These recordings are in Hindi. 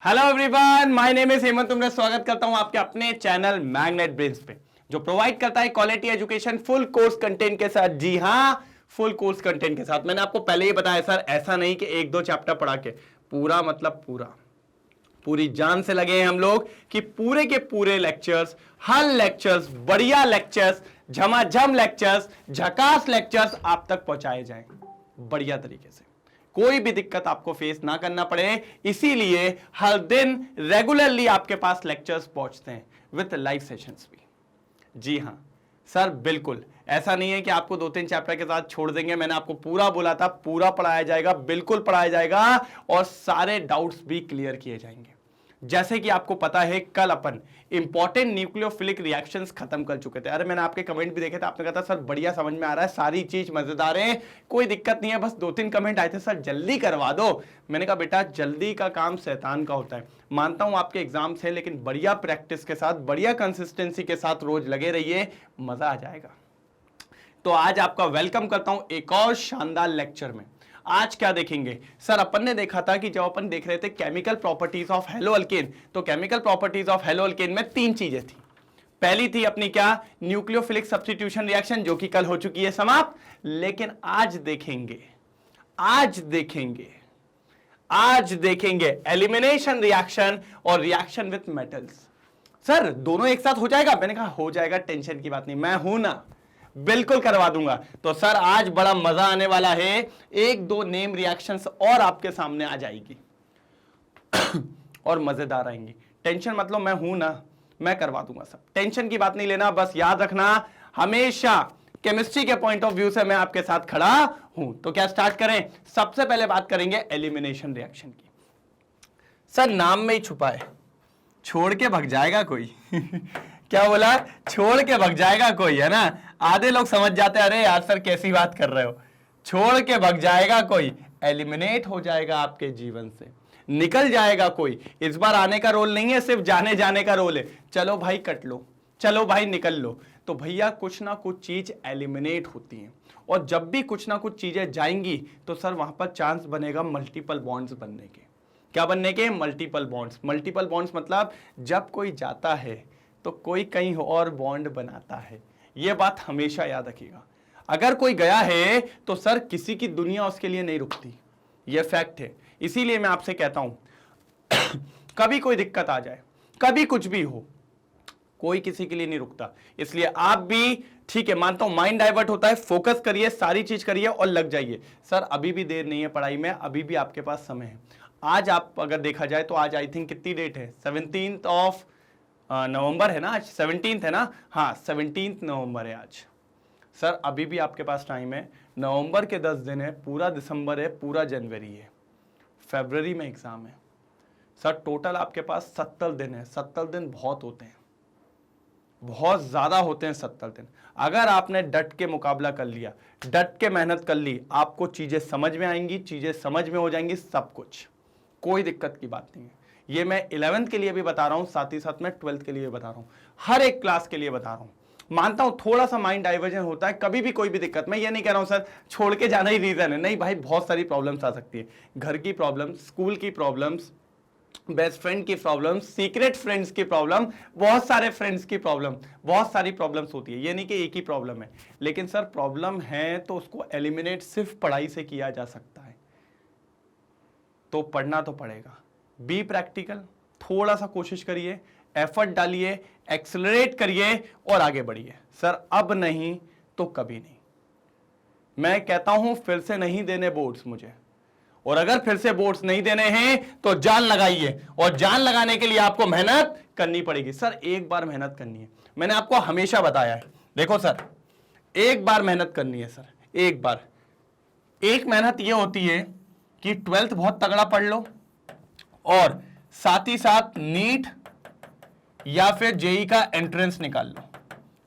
Hello everyone, my name is Hemant. मैं स्वागत करता हूं आपके अपने चैनल मैग्नेट ब्रेन्स पे, जो प्रोवाइड करता है quality education full course content के साथ। जी हां, फुल कोर्स कंटेंट के साथ। मैंने आपको पहले ही बताया सर, ऐसा नहीं कि एक दो चैप्टर पढ़ा के, पूरा मतलब पूरी जान से लगे हैं हम लोग कि पूरे के पूरे लेक्चर्स, हर लेक्चर्स, बढ़िया लेक्चर्स, झमाझम लेक्चर्स, झकास लेक्चर्स आप तक पहुंचाए जाएं बढ़िया तरीके से, कोई भी दिक्कत आपको फेस ना करना पड़े। इसीलिए हर दिन रेगुलरली आपके पास लेक्चर्स पहुंचते हैं विद लाइव सेशंस भी। जी हां सर, बिल्कुल ऐसा नहीं है कि आपको 2-3 चैप्टर के साथ छोड़ देंगे। मैंने आपको पूरा बोला था, पूरा पढ़ाया जाएगा, बिल्कुल पढ़ाया जाएगा और सारे डाउट्स भी क्लियर किए जाएंगे। जैसे कि आपको पता है, कल अपन इंपॉर्टेंट न्यूक्लियोफिलिक रिएक्शंस खत्म कर चुके थे। अरे मैंने आपके कमेंट भी देखे थे, आपने कहा था सर बढ़िया समझ में आ रहा है, सारी चीज मजेदार है, कोई दिक्कत नहीं है, बस 2-3 कमेंट आए थे सर जल्दी करवा दो। मैंने कहा बेटा, जल्दी का काम शैतान का होता है। मानता हूं आपके एग्जाम्स है, लेकिन बढ़िया प्रैक्टिस के साथ, बढ़िया कंसिस्टेंसी के साथ रोज लगे रहिए, मजा आ जाएगा। तो आज आपका वेलकम करता हूं एक और शानदार लेक्चर में। आज क्या देखेंगे सर? अपन ने देखा था कि जब अपन देख रहे थे chemical properties of haloalkane, तो chemical properties of haloalkane में 3 चीजें थी। पहली थी अपनी क्या? न्यूक्लियोफिलिक सब्स्टिट्यूशन रिएक्शन, जो कि कल हो चुकी है समाप्त। लेकिन आज देखेंगे एलिमिनेशन रिएक्शन और रिएक्शन विथ मेटल्स। सर दोनों एक साथ हो जाएगा? मैंने कहा हो जाएगा, टेंशन की बात नहीं, मैं हूं ना, बिल्कुल करवा दूंगा। तो सर आज बड़ा मजा आने वाला है, 1-2 नेम रिएक्शंस और आपके सामने आ जाएगी और मजेदार आएंगी। टेंशन मतलब मैं हूं ना, मैं करवा दूंगा सब, टेंशन की बात नहीं लेना। बस याद रखना, हमेशा केमिस्ट्री के पॉइंट ऑफ व्यू से मैं आपके साथ खड़ा हूं। तो क्या स्टार्ट करें? सबसे पहले बात करेंगे एलिमिनेशन रिएक्शन की। सर नाम में ही छुपा है, छोड़ के भग जाएगा कोई क्या बोला? छोड़ के भग जाएगा कोई, है ना? आधे लोग समझ जाते हैं, अरे यार सर कैसी बात कर रहे हो, छोड़ के भग जाएगा कोई, एलिमिनेट हो जाएगा आपके जीवन से, निकल जाएगा कोई। इस बार आने का रोल नहीं है, सिर्फ जाने जाने का रोल है। चलो भाई कट लो, चलो भाई निकल लो। तो भैया कुछ ना कुछ चीज एलिमिनेट होती है, और जब भी कुछ ना कुछ चीजें जाएंगी तो सर वहां पर चांस बनेगा मल्टीपल बॉन्ड्स बनने के। क्या बनने के? Multiple bonds. मल्टीपल बॉन्ड्स मतलब जब कोई जाता है तो कोई कहीं और बॉन्ड बनाता है। यह बात हमेशा याद रखिएगा। अगर कोई गया है तो सर किसी की दुनिया उसके लिए नहीं रुकती, यह फैक्ट है। इसीलिए मैं आपसे कहता हूं कभी कोई दिक्कत आ जाए, कभी कुछ भी हो, कोई किसी के लिए नहीं रुकता। इसलिए आप भी, ठीक है मानता हूं माइंड डाइवर्ट होता है, फोकस करिए, सारी चीज करिए और लग जाइए। सर अभी भी देर नहीं है पढ़ाई में, अभी भी आपके पास समय है। आज आप अगर देखा जाए तो आज आई थिंक कितनी डेट है? 17 ऑफ नवंबर है ना आज? 17 है ना? हाँ 17 नवंबर है आज। सर अभी भी आपके पास टाइम है। नवंबर के 10 दिन है, पूरा दिसंबर है, पूरा जनवरी है, फरवरी में एग्जाम है। सर टोटल आपके पास 70 दिन है। 70 दिन बहुत होते हैं, बहुत ज्यादा होते हैं 70 दिन। अगर आपने डट के मुकाबला कर लिया, डट के मेहनत कर ली, आपको चीजें समझ में आएंगी, चीजें समझ में हो जाएंगी, सब कुछ, कोई दिक्कत की बात नहीं है। ये मैं 11th के लिए भी बता रहा हूं, साथ ही साथ मैं 12th के लिए भी बता रहा हूं, हर एक क्लास के लिए बता रहा हूं। मानता हूं थोड़ा सा माइंड डाइवर्जन होता है, कभी भी कोई भी दिक्कत, मैं ये नहीं कह रहा हूं सर छोड़ के जाना ही रीजन है, नहीं भाई, बहुत सारी प्रॉब्लम्स आ सकती है। घर की प्रॉब्लम्स, स्कूल की प्रॉब्लम्स, बेस्ट फ्रेंड की प्रॉब्लम, सीक्रेट फ्रेंड्स की प्रॉब्लम, बहुत सारे फ्रेंड्स की प्रॉब्लम, बहुत सारी प्रॉब्लम्स होती है। ये नहीं कि एक ही प्रॉब्लम है, लेकिन सर प्रॉब्लम है तो उसको एलिमिनेट सिर्फ पढ़ाई से किया जा सकता है। तो पढ़ना तो पड़ेगा, बी प्रैक्टिकल, थोड़ा सा कोशिश करिए, एफर्ट डालिए, एक्सेलरेट करिए और आगे बढ़िए। सर अब नहीं तो कभी नहीं। मैं कहता हूं फिर से नहीं देने बोर्ड्स मुझे, और अगर फिर से बोर्ड्स नहीं देने हैं तो जान लगाइए, और जान लगाने के लिए आपको मेहनत करनी पड़ेगी। सर एक बार मेहनत करनी है, मैंने आपको हमेशा बताया है। देखो सर, एक बार मेहनत करनी है सर, एक बार। एक मेहनत यह होती है कि 12th बहुत तगड़ा पढ़ लो, और साथ ही साथ नीट या फिर जेई का एंट्रेंस निकाल लो,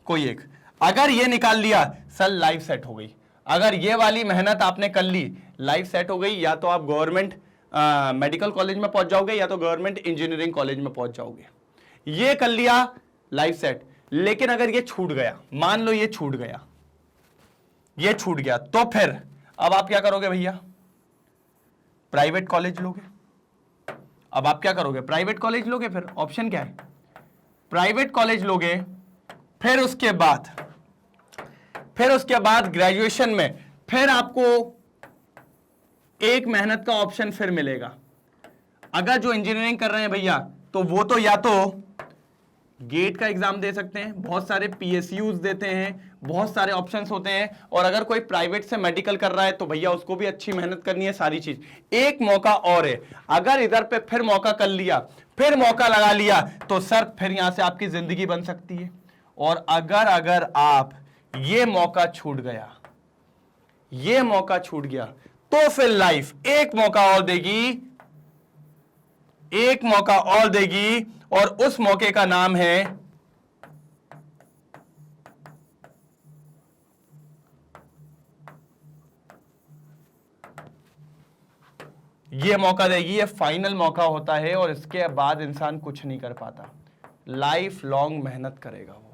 कोई एक। अगर ये निकाल लिया सर, लाइफ सेट हो गई। अगर ये वाली मेहनत आपने कर ली, लाइफ सेट हो गई। या तो आप गवर्नमेंट मेडिकल कॉलेज में पहुंच जाओगे, या तो गवर्नमेंट इंजीनियरिंग कॉलेज में पहुंच जाओगे। ये कर लिया, लाइफ सेट। लेकिन अगर ये छूट गया, मान लो ये छूट गया, ये छूट गया, तो फिर अब आप क्या करोगे भैया? प्राइवेट कॉलेज लोगे। अब आप क्या करोगे, प्राइवेट कॉलेज लोगे, फिर ऑप्शन क्या है, प्राइवेट कॉलेज लोगे, फिर उसके बाद ग्रेजुएशन में फिर आपको एक मेहनत का ऑप्शन फिर मिलेगा। अगर जो इंजीनियरिंग कर रहे हैं भैया, तो वो तो या तो गेट का एग्जाम दे सकते हैं, बहुत सारे पीएसयूज देते हैं, बहुत सारे ऑप्शंस होते हैं। और अगर कोई प्राइवेट से मेडिकल कर रहा है तो भैया उसको भी अच्छी मेहनत करनी है, सारी चीज। एक मौका और है, अगर इधर पे फिर मौका कर लिया, फिर मौका लगा लिया, तो सर फिर यहां से आपकी जिंदगी बन सकती है। और अगर आप ये मौका छूट गया, ये मौका छूट गया, तो फिर लाइफ एक मौका और देगी, एक मौका और देगी, और उस मौके का नाम है ये मौका देगी, ये फाइनल मौका होता है, और इसके बाद इंसान कुछ नहीं कर पाता, लाइफ लॉन्ग मेहनत करेगा वो।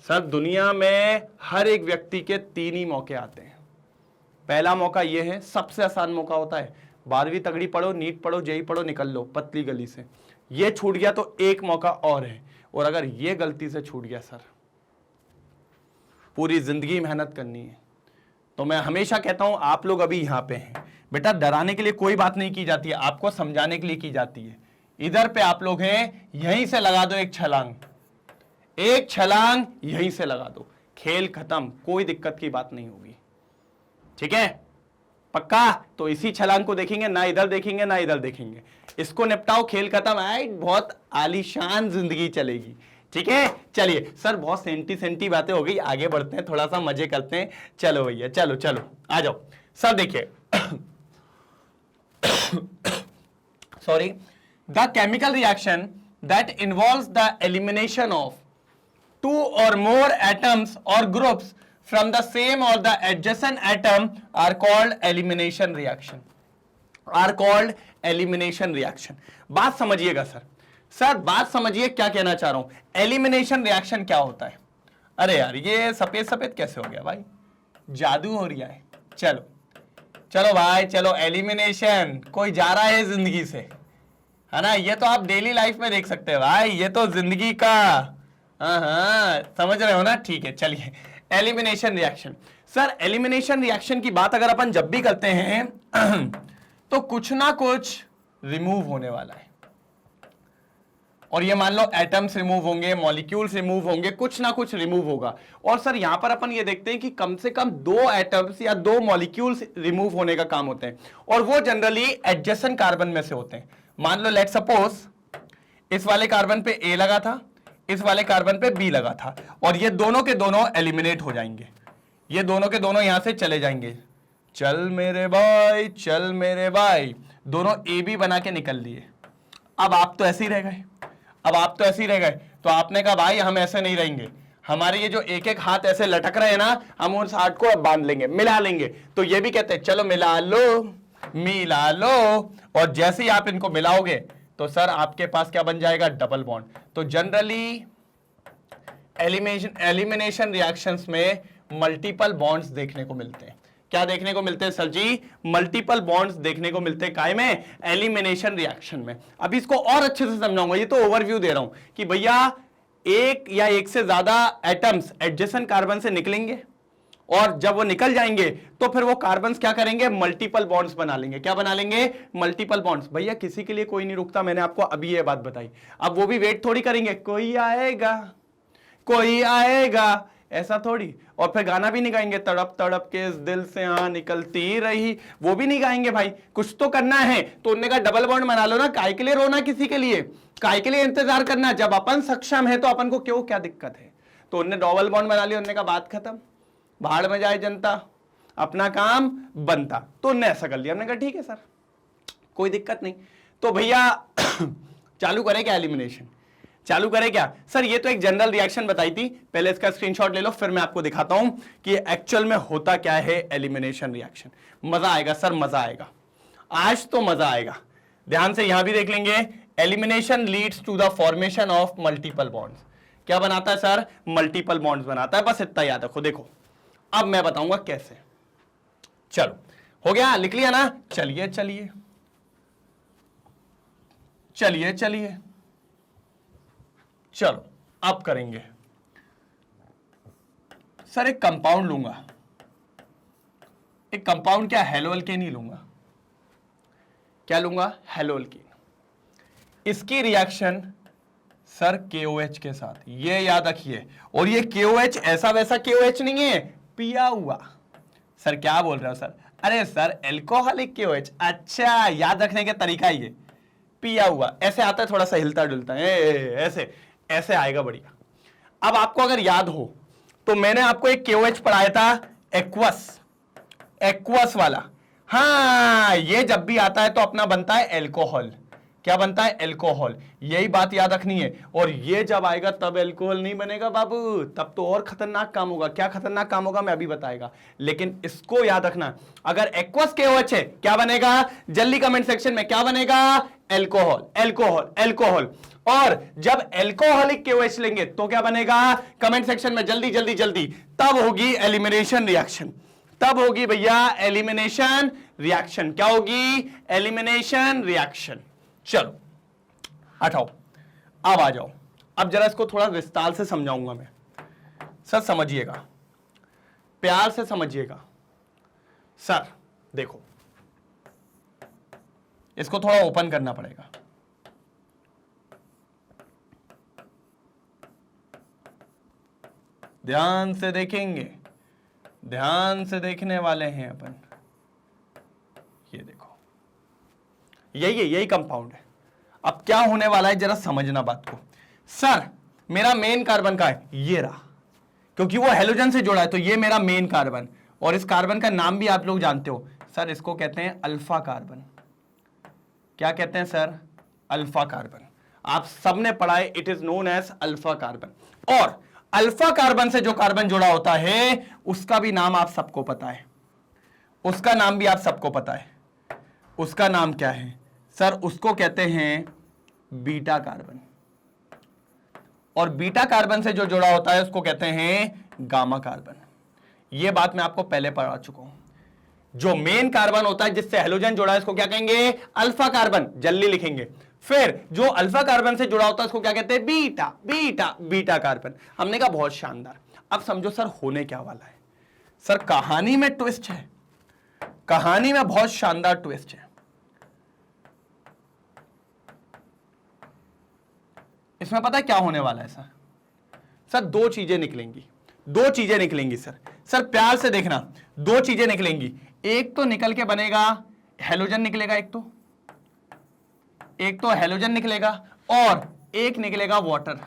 सर दुनिया में हर एक व्यक्ति के 3 ही मौके आते हैं। पहला मौका ये है, सबसे आसान मौका होता है, 12वीं तगड़ी पढ़ो, नीट पढ़ो, जेई पढ़ो, निकल लो पतली गली से। ये छूट गया तो एक मौका और है, और अगर ये गलती से छूट गया सर, पूरी जिंदगी मेहनत करनी है। तो मैं हमेशा कहता हूं, आप लोग अभी यहां पे हैं बेटा, डराने के लिए कोई बात नहीं की जाती है, आपको समझाने के लिए की जाती है। इधर पे आप लोग हैं, यहीं से लगा दो एक छलांग, एक छलांग यहीं से लगा दो, खेल खत्म, कोई दिक्कत की बात नहीं होगी। ठीक है, पक्का? तो इसी छलांग को देखेंगे, ना इधर देखेंगे ना इधर देखेंगे, इसको निपटाओ, खेल खत्म है, बहुत आलीशान जिंदगी चलेगी। ठीक है, चलिए सर बहुत सेंटी बातें हो गई, आगे बढ़ते हैं, थोड़ा सा मजे करते हैं। चलो भैया, चलो चलो आ जाओ। सर देखिए sorry, the chemical reaction that involves the elimination of 2 or more atoms or groups from the same or the adjacent atom are called elimination reaction, are called elimination reaction। बात समझिएगा सर बात समझिए, क्या कहना चाह रहा हूं। एलिमिनेशन रिएक्शन क्या होता है? अरे यार ये सफेद सफेद कैसे हो गया भाई, जादू हो रहा है। चलो चलो भाई चलो, एलिमिनेशन, कोई जा रहा है जिंदगी से, है ना, ये तो आप डेली लाइफ में देख सकते हैं भाई, ये तो जिंदगी का, हाँ समझ रहे हो ना। ठीक है, चलिए elimination reaction. Sir elimination reaction की बात अगर अपन जब भी करते हैं तो कुछ ना कुछ रिमूव होने वाला है, और ये मान लो एटम्स रिमूव होंगे, मॉलिक्यूल्स रिमूव होंगे, कुछ ना कुछ रिमूव होगा। और सर यहां पर अपन ये देखते हैं कि कम से कम 2 एटम्स या 2 मॉलिक्यूल्स रिमूव होने का काम होते हैं, और वो जनरली एडजेसेंट कार्बन में से होते हैं। मान लो लेट सपोज इस वाले कार्बन पे ए लगा था, इस वाले कार्बन पे बी लगा था, और ये दोनों के दोनों एलिमिनेट हो जाएंगे, ये दोनों के दोनों यहां से चले जाएंगे। चल मेरे भाई, चल मेरे भाई, दोनों ए बी बना के निकल लिए। अब आप तो ऐसे ही रह गए, अब आप तो ऐसे ही रह गए, तो आपने कहा भाई हम ऐसे नहीं रहेंगे, हमारे ये जो एक एक हाथ ऐसे लटक रहे हैं ना, हम उस हाथ को अब बांध लेंगे, मिला लेंगे। तो ये भी कहते हैं चलो मिला लो, मिला लो, और जैसे ही आप इनको मिलाओगे तो सर आपके पास क्या बन जाएगा, डबल बॉन्ड। तो जनरली एलिमिनेशन रिएक्शंस में मल्टीपल बॉन्ड्स देखने को मिलते हैं। क्या देखने को मिलते हैं सर जी? मल्टीपल बॉन्ड्स देखने को मिलते हैं, काय में? एलिमिनेशन रिएक्शन में। अब इसको और अच्छे से समझाऊंगा, ये तो ओवरव्यू दे रहा हूं कि भैया एक या एक से ज्यादा एटम्स एडजेसेंट कार्बन से निकलेंगे, और जब वो निकल जाएंगे तो फिर वो कार्बन्स क्या करेंगे, मल्टीपल बॉन्ड्स बना लेंगे। क्या बना लेंगे? Multiple bonds. भैया किसी के लिए कोई नहीं रुकता, मैंने आपको अभी ये बात बताई। अब वो भी वेट थोड़ी करेंगे, कोई आएगा कोई आएगा, ऐसा थोड़ी। और फिर गाना भी नहीं गाएंगे, तड़प तड़प के इस दिल से हाँ निकलती रही, वो भी नहीं गाएंगे भाई, कुछ तो करना है। तो उन्होंने कहा डबल बॉन्ड बना लो ना, काय के लिए रोना किसी के लिए, काय के लिए इंतजार करना, जब अपन सक्षम है तो अपन को क्यों क्या दिक्कत है। तो उन्होंने डबल बॉन्ड बना लिया, उन्होंने कहा बात खत्म, भाड़ में जाए जनता, अपना काम बनता। तो उन्होंने ऐसा कर लिया, हमने कहा ठीक है सर कोई दिक्कत नहीं। तो भैया चालू करें क्या एलिमिनेशन? चालू करें क्या सर? ये तो एक जनरल रिएक्शन बताई थी, पहले इसका स्क्रीनशॉट ले लो, फिर मैं आपको दिखाता हूं कि एक्चुअल में होता क्या है एलिमिनेशन रिएक्शन। मजा आएगा सर, मजा आएगा, आज तो मजा आएगा। ध्यान से यहां भी देख लेंगे, elimination leads to the formation of multiple bonds. क्या बनाता है सर? मल्टीपल बॉन्ड्स बनाता है, बस इतना याद रखो। देखो अब मैं बताऊंगा कैसे। चलो हो गया, लिख लिया ना? चलिए चलिए चलिए चलिए, चलो अब करेंगे सर। एक कंपाउंड लूंगा, एक कंपाउंड क्या, हेलोअल्केन ही लूंगा। क्या लूंगा, हेलोअल्केन। इसकी रिएक्शन सर KOH के साथ, ये याद रखिए। और ये KOH ऐसा वैसा KOH नहीं है, पिया हुआ। सर क्या बोल रहे हो सर? अरे सर एल्कोहलिक KOH। अच्छा, याद रखने का तरीका ये, पिया हुआ। ऐसे आता है, थोड़ा सा हिलता डुलता है, ऐसे ऐसे आएगा, बढ़िया। अब आपको अगर याद हो तो मैंने आपको एक KOH पढ़ाया था, एक्वस, एक्वस वाला। हाँ, ये जब भी आता है तो अपना बनता है एल्कोहल। क्या बनता है, एल्कोहल। यही बात याद रखनी है। और ये जब आएगा तब एल्कोहल नहीं बनेगा बाबू, तब तो और खतरनाक काम होगा। क्या खतरनाक काम होगा मैं अभी बताएगा, लेकिन इसको याद रखना। अगर एक्वस KOH है, क्या बनेगा, जल्दी कमेंट सेक्शन में, क्या बनेगा, एल्कोहल, एल्कोहल, एल्कोहल। और जब एल्कोहलिक KOH लेंगे तो क्या बनेगा, कमेंट सेक्शन में जल्दी जल्दी जल्दी। तब होगी एलिमिनेशन रिएक्शन, तब होगी भैया एलिमिनेशन रिएक्शन। क्या होगी, एलिमिनेशन रिएक्शन। चलो हटाओ, अब आ जाओ। अब जरा इसको थोड़ा विस्तार से समझाऊंगा मैं। सर समझिएगा, प्यार से समझिएगा। सर देखो, इसको थोड़ा ओपन करना पड़ेगा। ध्यान से देखेंगे, ध्यान से देखने वाले हैं अपन। ये देखो, यही कंपाउंड है। अब क्या होने वाला है जरा समझना बात को। सर मेरा मेन कार्बन का है, ये रहा, क्योंकि वो हेलोजन से जुड़ा है तो ये मेरा मेन कार्बन। और इस कार्बन का नाम भी आप लोग जानते हो सर, इसको कहते हैं अल्फा कार्बन। क्या कहते हैं सर, अल्फा कार्बन। आप सबने पढ़ा है, it is known as alpha carbon. और अल्फा कार्बन से जो कार्बन जुड़ा होता है उसका भी नाम आप सबको पता है, उसका नाम भी आप सबको पता है। उसका नाम क्या है सर, उसको कहते हैं बीटा कार्बन। और बीटा कार्बन से जो जुड़ा होता है उसको कहते हैं गामा कार्बन। यह बात मैं आपको पहले पढ़ा चुका हूं। जो मेन कार्बन होता है जिससे हेलोजन जुड़ा है उसको क्या कहेंगे, अल्फा कार्बन, जल्दी लिखेंगे। फिर जो अल्फा कार्बन से जुड़ा होता है उसको क्या कहते हैं, बीटा, बीटा, बीटा कार्बन। हमने कहा बहुत शानदार। अब समझो सर होने क्या वाला है। सर कहानी में ट्विस्ट है, कहानी में बहुत शानदार ट्विस्ट है। इसमें पता है क्या होने वाला है सर? सर दो चीजें निकलेंगी, दो चीजें निकलेंगी सर। सर प्यार से देखना, दो चीजें निकलेंगी। एक तो निकल के बनेगा हेलोजन निकलेगा, एक तो हेलोजन निकलेगा, और एक निकलेगा वाटर,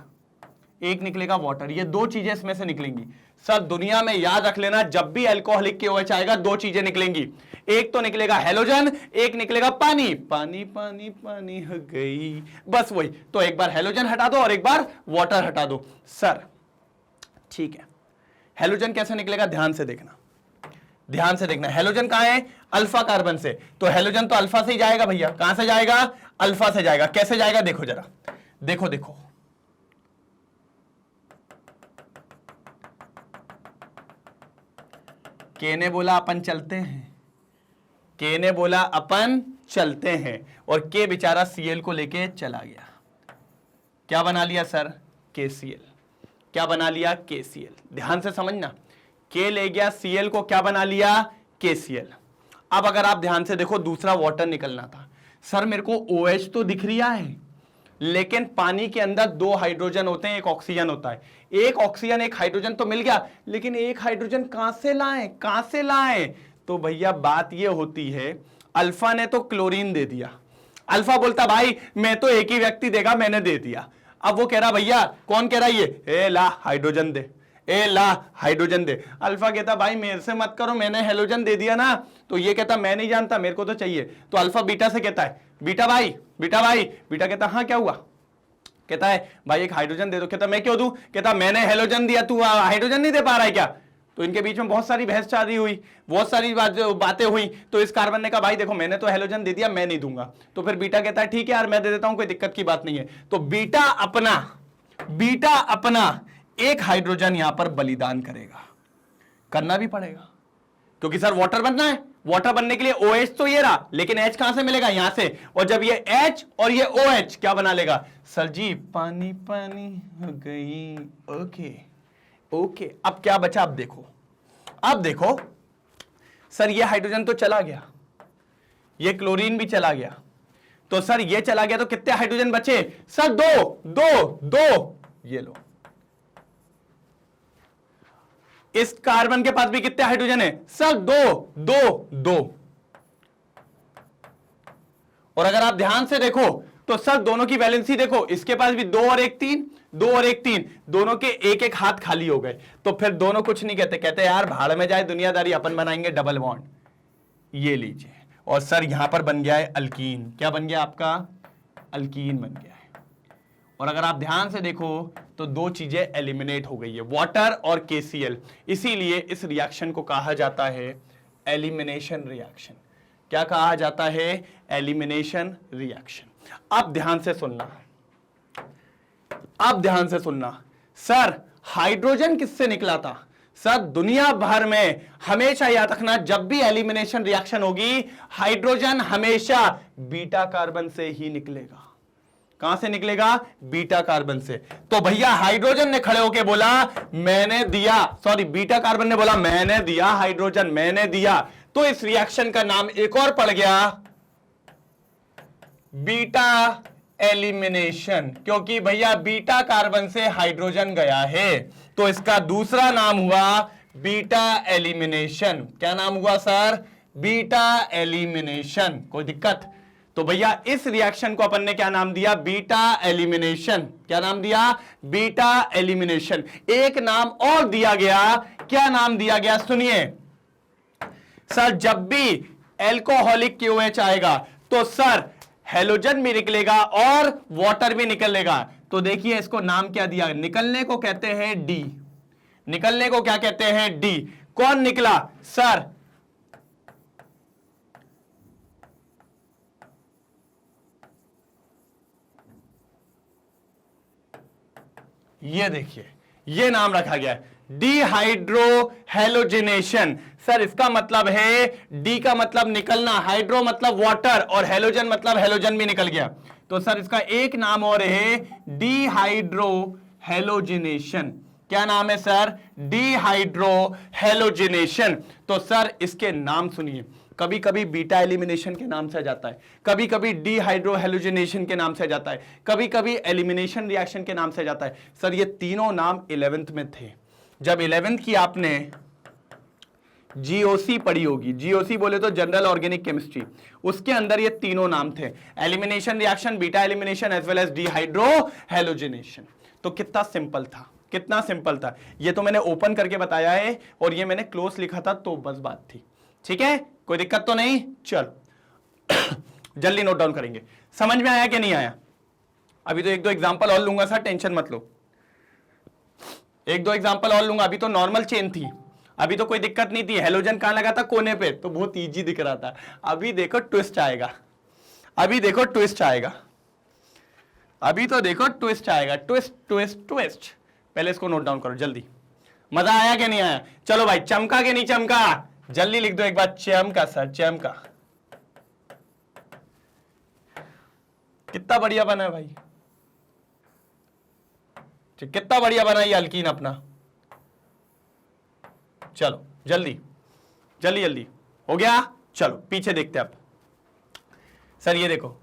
एक निकलेगा वाटर। ये दो चीजें इसमें से निकलेंगी। सर दुनिया में याद रख लेना, जब भी अल्कोहलिक KOH आएगा दो चीजें निकलेंगी। एक तो निकलेगा हेलोजन, एक निकलेगा पानी। पानी पानी पानी हो गई, बस वही। तो एक बार हेलोजन हटा दो और एक बार वाटर हटा दो। सर ठीक है, हेलोजन कैसे निकलेगा ध्यान से देखना, ध्यान से देखना। हेलोजन कहां है, अल्फा कार्बन से। तो हेलोजन तो अल्फा से ही जाएगा भैया। कहां से जाएगा, अल्फा से जाएगा। कैसे जाएगा देखो जरा, देखो देखो, के ने बोला अपन चलते हैं, के ने बोला अपन चलते हैं, और के बेचारा Cl को लेके चला गया। क्या बना लिया सर, KCl। क्या बना लिया, KCl। ध्यान से समझना, के ले गया Cl को, क्या बना लिया, KCl। अब अगर आप ध्यान से देखो, दूसरा वाटर निकलना था। सर मेरे को OH तो दिख रहा है, लेकिन पानी के अंदर दो हाइड्रोजन होते हैं, एक ऑक्सीजन होता है। एक ऑक्सीजन एक हाइड्रोजन तो मिल गया, लेकिन एक हाइड्रोजन कहां से लाएं, कहां से लाएं? तो भैया बात ये होती है, अल्फा ने तो क्लोरीन दे दिया। अल्फा बोलता भाई मैं तो एक ही व्यक्ति देगा, मैंने दे दिया। अब वो कह रहा भैया, कौन कह रहा है ये, ए ला हाइड्रोजन दे, ए ला हाइड्रोजन दे। अल्फा कहता भाई मेरे से मत करो, मैंने हेलोजन दे दिया ना। तो ये कहता मैं नहीं जानता, मेरे को तो चाहिए। तो अल्फा बीटा से कहता है बीटा भाई, बीटा भाई। बीटा कहता हाँ क्या हुआ, कहता है भाई एक हाइड्रोजन दे दो। कहता मैं क्यों दूं, कहता मैंने हेलोजन दिया, तू हाइड्रोजन नहीं दे पा रहा है क्या? तो इनके बीच में बहुत सारी बहस चारी हुई, बहुत सारी बातें हुई। तो इस कार्बन ने कहा भाई देखो मैंने तो हेलोजन दे दिया, मैं नहीं दूंगा। तो फिर बीटा कहता है ठीक है यार मैं दे देता हूं, कोई दिक्कत की बात नहीं है। तो बीटा अपना एक हाइड्रोजन यहां पर बलिदान करेगा, करना भी पड़ेगा, क्योंकि सर वाटर बनना है, वाटर बनने के लिए OH तो ये रहा, लेकिन H कहां से मिलेगा? यहां से। और जब ये H और ये OH क्या बना लेगा? सर जी पानी पानी हो गई। ओके ओके, अब क्या बचा? अब देखो, अब देखो सर, ये हाइड्रोजन तो चला गया, ये क्लोरीन भी चला गया, तो सर ये चला गया तो कितने हाइड्रोजन बचे? सर दो दो दो, ये लो। इस कार्बन के पास भी कितने हाइड्रोजन है? सर दो दो दो। और अगर आप ध्यान से देखो तो सर दोनों की वैलेंसी देखो, इसके पास भी 2 और 1 3, 2 और 1 3, दोनों के एक एक हाथ खाली हो गए, तो फिर दोनों कुछ नहीं कहते, कहते यार भाड़ में जाए दुनियादारी, अपन बनाएंगे डबल बॉन्ड। ये लीजिए, और सर यहां पर बन गया है अल्कीन। क्या बन गया आपका? अल्कीन बन गया है। और अगर आप ध्यान से देखो तो 2 चीजें एलिमिनेट हो गई है, वाटर और KCl। इसीलिए इस रिएक्शन को कहा जाता है एलिमिनेशन रिएक्शन। क्या कहा जाता है? Elimination reaction. अब ध्यान से सुनना, अब ध्यान से सुनना। सर हाइड्रोजन किससे निकला था? सर दुनिया भर में हमेशा याद रखना, जब भी एलिमिनेशन रिएक्शन होगी हाइड्रोजन हमेशा बीटा कार्बन से ही निकलेगा। कहां से निकलेगा? बीटा कार्बन से। तो भैया हाइड्रोजन ने खड़े होके बोला मैंने दिया, सॉरी बीटा कार्बन ने बोला मैंने दिया, हाइड्रोजन मैंने दिया, तो इस रिएक्शन का नाम एक और पड़ गया बीटा एलिमिनेशन, क्योंकि भैया बीटा कार्बन से हाइड्रोजन गया है, तो इसका दूसरा नाम हुआ बीटा एलिमिनेशन। क्या नाम हुआ सर? Beta elimination. कोई दिक्कत? तो भैया इस रिएक्शन को अपन ने क्या नाम दिया? Beta elimination. क्या नाम दिया? Beta elimination. एक नाम और दिया गया, क्या नाम दिया गया? सुनिए सर, जब भी एल्कोहलिक KOH आएगा तो सर हेलोजन भी निकलेगा और वाटर भी निकलेगा। तो देखिए इसको नाम क्या दिया? निकलने को कहते हैं D। निकलने को क्या कहते हैं? D। कौन निकला सर? ये देखिए, ये नाम रखा गया है डिहाइड्रो हेलोजिनेशन। सर इसका मतलब है डी का मतलब निकलना, हाइड्रो मतलब वाटर, और हेलोजन मतलब हेलोजन भी निकल गया, तो सर इसका एक नाम और है डिहाइड्रो हेलोजिनेशन। क्या नाम है सर? Dehydro halogenation. तो सर इसके नाम सुनिए, कभी कभी बीटा एलिमिनेशन के नाम से जाता है, कभी कभी डिहाइड्रो हेलोजिनेशन के नाम से जाता है, कभी कभी एलिमिनेशन रिएक्शन के नाम से जाता है। सर ये तीनों नाम 11th में थे। जब 11th की आपने GOC पढ़ी होगी, GOC बोले तो जनरल ऑर्गेनिक केमिस्ट्री, उसके अंदर ये तीनों नाम थे, elimination reaction, beta elimination as well as dehydrohalogenation. तो कितना सिंपल था, कितना सिंपल था। ये तो मैंने ओपन करके बताया है और ये मैंने क्लोज लिखा था, तो बस बात थी। ठीक है, कोई दिक्कत तो नहीं? चलो जल्दी नोट डाउन करेंगे। समझ में आया कि नहीं आया? अभी तो 1-2 एग्जांपल और लूंगा सर, टेंशन मत लो, 1-2 एग्जांपल और लूंगा। अभी तो नॉर्मल चेन थी, अभी तो कोई दिक्कत नहीं थी। हेलोजन कहां लगा था? कोने पे, तो बहुत इजी दिख रहा था। अभी देखो ट्विस्ट आएगा, अभी देखो ट्विस्ट आएगा, अभी तो देखो ट्विस्ट आएगा। Twist twist twist. पहले इसको नोट डाउन करो जल्दी। मजा आया कि नहीं आया? चलो भाई, चमका के नहीं चमका? जल्दी लिख दो एक बार, चमका सर, चमका। कितना बढ़िया बना है भाई, कितना बढ़िया बना ये अल्कीन अपना। चलो जल्दी जल्दी जल्दी, हो गया? चलो पीछे देखते हैं अब। सर ये देखो,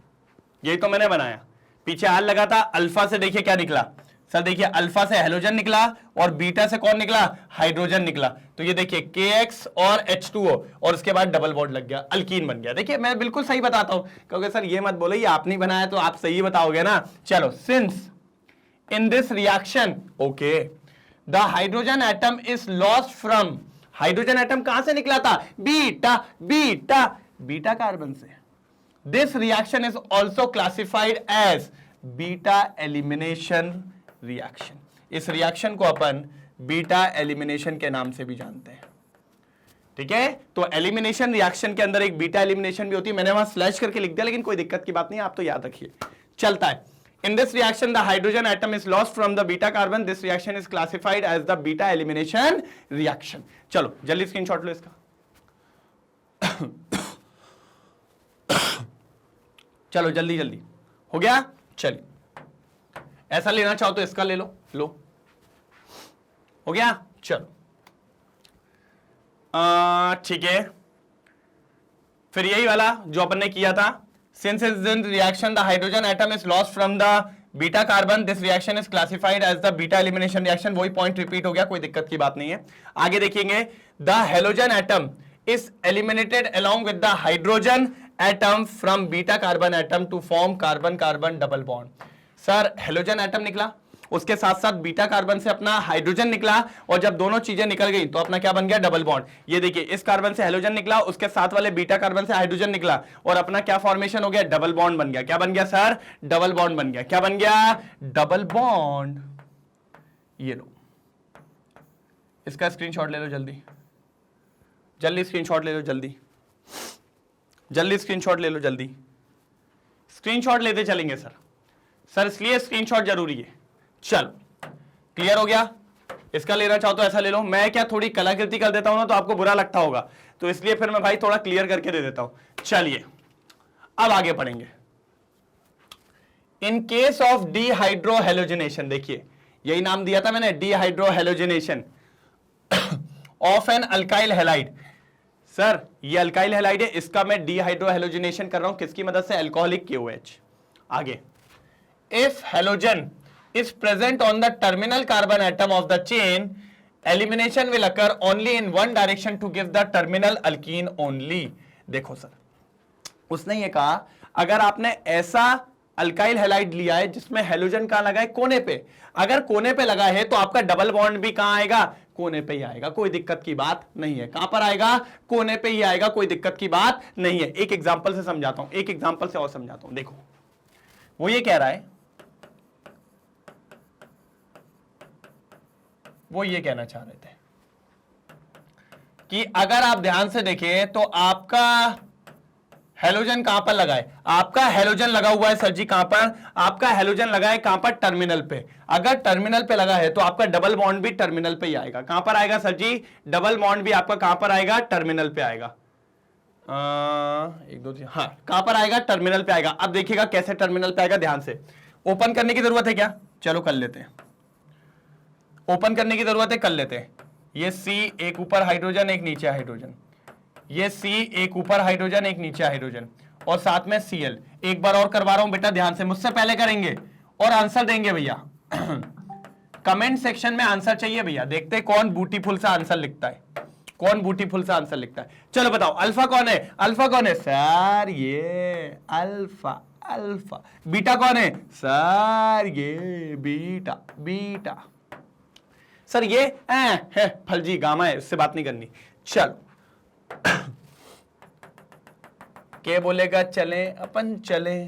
यही तो मैंने बनाया, पीछे आर लगा था, अल्फा से देखिए क्या निकला। सर देखिए अल्फा से हेलोजन निकला और बीटा से कौन निकला? हाइड्रोजन निकला। तो ये देखिए KX और H2O, और उसके बाद डबल बॉन्ड लग गया, अल्कीन बन गया। देखिए मैं बिल्कुल सही बताता हूं, क्योंकि सर ये मत बोलो ये आपने बनाया तो आप सही बताओगे ना। चलो, since in this reaction, okay, the hydrogen atom is lost from, hydrogen atom कहां से निकला था? बीटा बीटा बीटा कार्बन से। This reaction is also classified as beta elimination reaction. इस रिएक्शन को अपन बीटा एलिमिनेशन के नाम से भी जानते हैं। ठीक है, तो एलिमिनेशन रिएक्शन के अंदर एक बीटा एलिमिनेशन भी होती है। मैंने वहां स्लैश करके लिख दिया, लेकिन कोई दिक्कत की बात नहीं, आप तो याद रखिए, चलता है। In this reaction, the hydrogen atom is lost from the beta carbon. This reaction is classified as the beta elimination reaction. चलो जल्दी स्क्रीनशॉट लो इसका। चलो जल्दी जल्दी, हो गया। चलिए, ऐसा लेना चाहो तो इसका ले लो, लो, हो गया। चलो ठीक है, फिर यही वाला जो अपन ने किया था, since in reaction the hydrogen atom is lost from the beta carbon, this reaction is classified as the beta elimination reaction. वही पॉइंट रिपीट हो गया, कोई दिक्कत की बात नहीं है। आगे देखेंगे, the halogen atom is eliminated along with the hydrogen atom from beta carbon atom to form carbon carbon double bond. Sir halogen atom निकला, उसके साथ साथ बीटा कार्बन से अपना हाइड्रोजन निकला, और जब दोनों चीजें निकल गई तो अपना क्या बन गया, डबल बॉन्ड। ये देखिए, इस कार्बन से हेलोजन निकला, उसके साथ वाले बीटा कार्बन से हाइड्रोजन निकला, और अपना क्या फॉर्मेशन हो गया, डबल बॉन्ड बन गया। क्या बन गया सर, डबल बॉन्ड बन गया। क्या बन गया, डबल बॉन्ड। ये लो, इसका स्क्रीनशॉट ले लो जल्दी जल्दी, स्क्रीनशॉट ले लो जल्दी जल्दी, स्क्रीनशॉट ले लो जल्दी, स्क्रीनशॉट लेते चलेंगे सर इसलिए स्क्रीनशॉट जरूरी है। चलो क्लियर हो गया, इसका लेना चाहो तो ऐसा ले लो। मैं क्या थोड़ी कलाकृति कर देता हूं ना तो आपको बुरा लगता होगा, तो इसलिए फिर मैं भाई थोड़ा क्लियर करके दे देता हूं। चलिए अब आगे पढ़ेंगे। इन केस ऑफ डीहाइड्रोहेलोजिनेशन, देखिए यही नाम दिया था मैंने, dehydrohalogenation of an alkyl halide. Sir ये अल्काइल हैलाइड है, इसका मैं डीहाइड्रोहेलोजिनेशन कर रहा हूं किसकी मदद से, अल्कोहलिक KOH। आगे, if halogen is present on the terminal carbon atom of the chain, elimination will occur only in one direction to give the terminal alkene only। देखो सर, उसने ये कहा अगर आपने ऐसा अल्काइल हैलाइड लिया है जिसमें हेलोजन कहां लगा है, कोने पे, अगर कोने पे लगा है तो आपका डबल बॉन्ड भी कहां आएगा, कोने पे ही आएगा, कोई दिक्कत की बात नहीं है। कहां पर आएगा, कोने पे ही आएगा, कोई दिक्कत की बात नहीं है। एक एग्जांपल से समझाता हूं, एक एग्जांपल से और समझाता हूं। देखो वो ये कह रहा है, वो ये कहना चाह रहे थे कि अगर आप ध्यान से देखें तो आपका हेलोजन कहां पर लगा है, आपका हेलोजन लगा हुआ है सर जी कहां पर, आपका हेलोजन लगा है कहां पर, टर्मिनल पे। अगर टर्मिनल पे लगा है तो आपका डबल बॉन्ड भी टर्मिनल पे ही आएगा। कहां पर आएगा सर जी, डबल बॉन्ड भी आपका कहां पर आएगा, टर्मिनल पे आएगा। 1 2 3, हाँ कहां पर आएगा, टर्मिनल पे आएगा। अब देखिएगा कैसे टर्मिनल पे आएगा, ध्यान से। ओपन करने की जरूरत है क्या, चलो कर लेते हैं, ओपन करने की जरूरत है, कर लेते हैं। ये C, एक ऊपर हाइड्रोजन एक नीचे हाइड्रोजन, ये C, एक ऊपर हाइड्रोजन एक नीचे हाइड्रोजन, और साथ में Cl। एक बार और करवा रहा हूं बेटा, ध्यान से, मुझसे पहले करेंगे और आंसर देंगे भैया। कमेंट सेक्शन में आंसर चाहिए भैया, देखते हैं कौन ब्यूटीफुल सा आंसर लिखता है, कौन ब्यूटीफुल सा आंसर लिखता है। चलो बताओ अल्फा कौन है, अल्फा कौन है सर, ये अल्फा। अल्फा बीटा कौन है सर, ये बीटा। बीटा सर ये है फलजी गामा है, इससे बात नहीं करनी। चलो के बोलेगा चले अपन चले,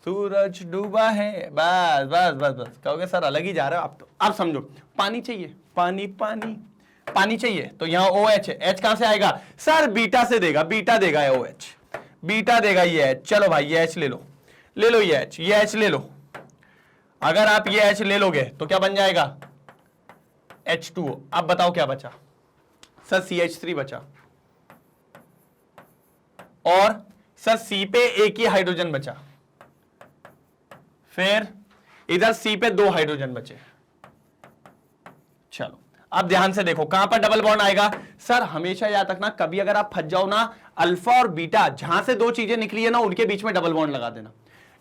सूरज डूबा है, बस बस बस बस कहोगे सर अलग ही जा रहे हो आप तो। आप समझो, पानी चाहिए, पानी पानी पानी चाहिए, तो यहां OH है, H कहां से आएगा सर, बीटा से देगा, बीटा देगा OH, बीटा देगा ये H। चलो भाई ये H ले लो, ले लो ये H, ये H ले लो। अगर आप ये H ले लोगे तो क्या बन जाएगा, H2O। अब बताओ क्या बचा सर, CH3 बचा, और सर C पे एक ही हाइड्रोजन बचा, फिर इधर C पे 2 हाइड्रोजन बचे। चलो अब ध्यान से देखो कहां पर डबल बॉन्ड आएगा सर, हमेशा याद रखना, कभी अगर आप फंस जाओ ना, अल्फा और बीटा जहां से 2 चीजें निकली है ना, उनके बीच में डबल बॉन्ड लगा देना।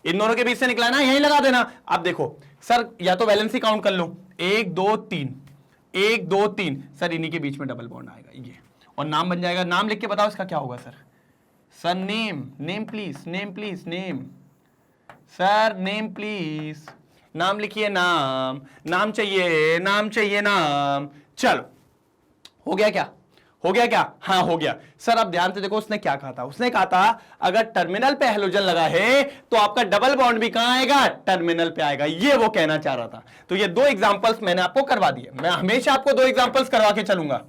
इन दोनों के बीच से निकला है ना, यहीं लगा देना। अब देखो सर, या तो वैलेंसी काउंट कर लो, 1 2 3, 1 2 3, सर इन्हीं के बीच में डबल बॉन्ड आएगा ये, और नाम बन जाएगा। नाम लिख के बताओ इसका क्या होगा sir, sir name, name please, name please, name sir, name please, नाम लिखिए, नाम, नाम चाहिए, नाम चाहिए, नाम। चलो हो गया क्या, हो गया क्या, हाँ हो गया। सर अब ध्यान से देखो उसने क्या कहा था, उसने कहा था अगर टर्मिनल पे हेलोजन लगा है तो आपका डबल बॉन्ड भी कहां आएगा, टर्मिनल पे आएगा, ये वो कहना चाह रहा था। तो ये 2 एग्जांपल्स मैंने आपको करवा दिए, मैं हमेशा आपको 2 एग्जांपल्स करवा के चलूंगा।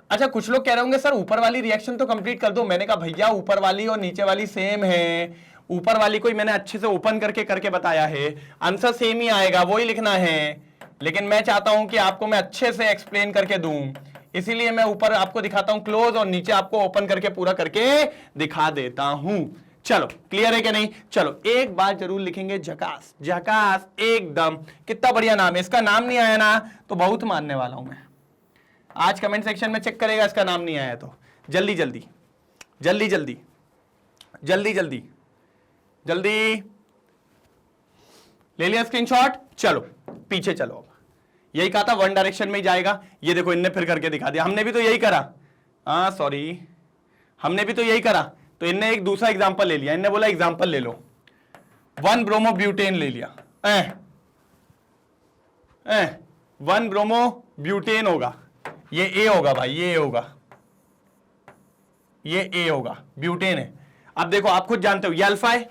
अच्छा कुछ लोग कह रहे होंगे सर ऊपर वाली रिएक्शन तो कंप्लीट कर दो। मैंने कहा भैया ऊपर वाली और नीचे वाली सेम है, ऊपर वाली कोई मैंने अच्छे से ओपन करके बताया है, आंसर सेम ही आएगा, वही लिखना है। लेकिन मैं चाहता हूं कि आपको मैं अच्छे से एक्सप्लेन करके दूं, इसीलिए मैं ऊपर आपको दिखाता हूं क्लोज और नीचे आपको ओपन करके पूरा करके दिखा देता हूं। चलो क्लियर है कि नहीं? चलो एक बात जरूर लिखेंगे, झकास, झकास एकदम। कितना बढ़िया नाम है, इसका नाम नहीं आया ना तो बहुत मानने वाला हूं मैं। आज कमेंट सेक्शन में चेक करेगा इसका नाम नहीं आया तो। जल्दी जल्दी जल्दी जल्दी जल्दी जल्दी जल्दी ले लिया स्क्रीनशॉट। चलो पीछे चलो, अब यही कहा था वन डायरेक्शन में ही जाएगा। ये देखो इनने फिर करके दिखा दिया, हमने भी तो यही करा। सॉरी, हमने भी तो यही करा। तो इनने एक दूसरा एग्जांपल ले लिया, इनने बोला एग्जांपल ले लो, 1 ब्रोमो ब्यूटेन ले लिया। 1 ब्रोमो ब्यूटेन होगा, ये ए होगा भाई, ये ए होगा, ये ए होगा, ब्यूटेन है। अब देखो आप खुद जानते हो ये अल्फा है,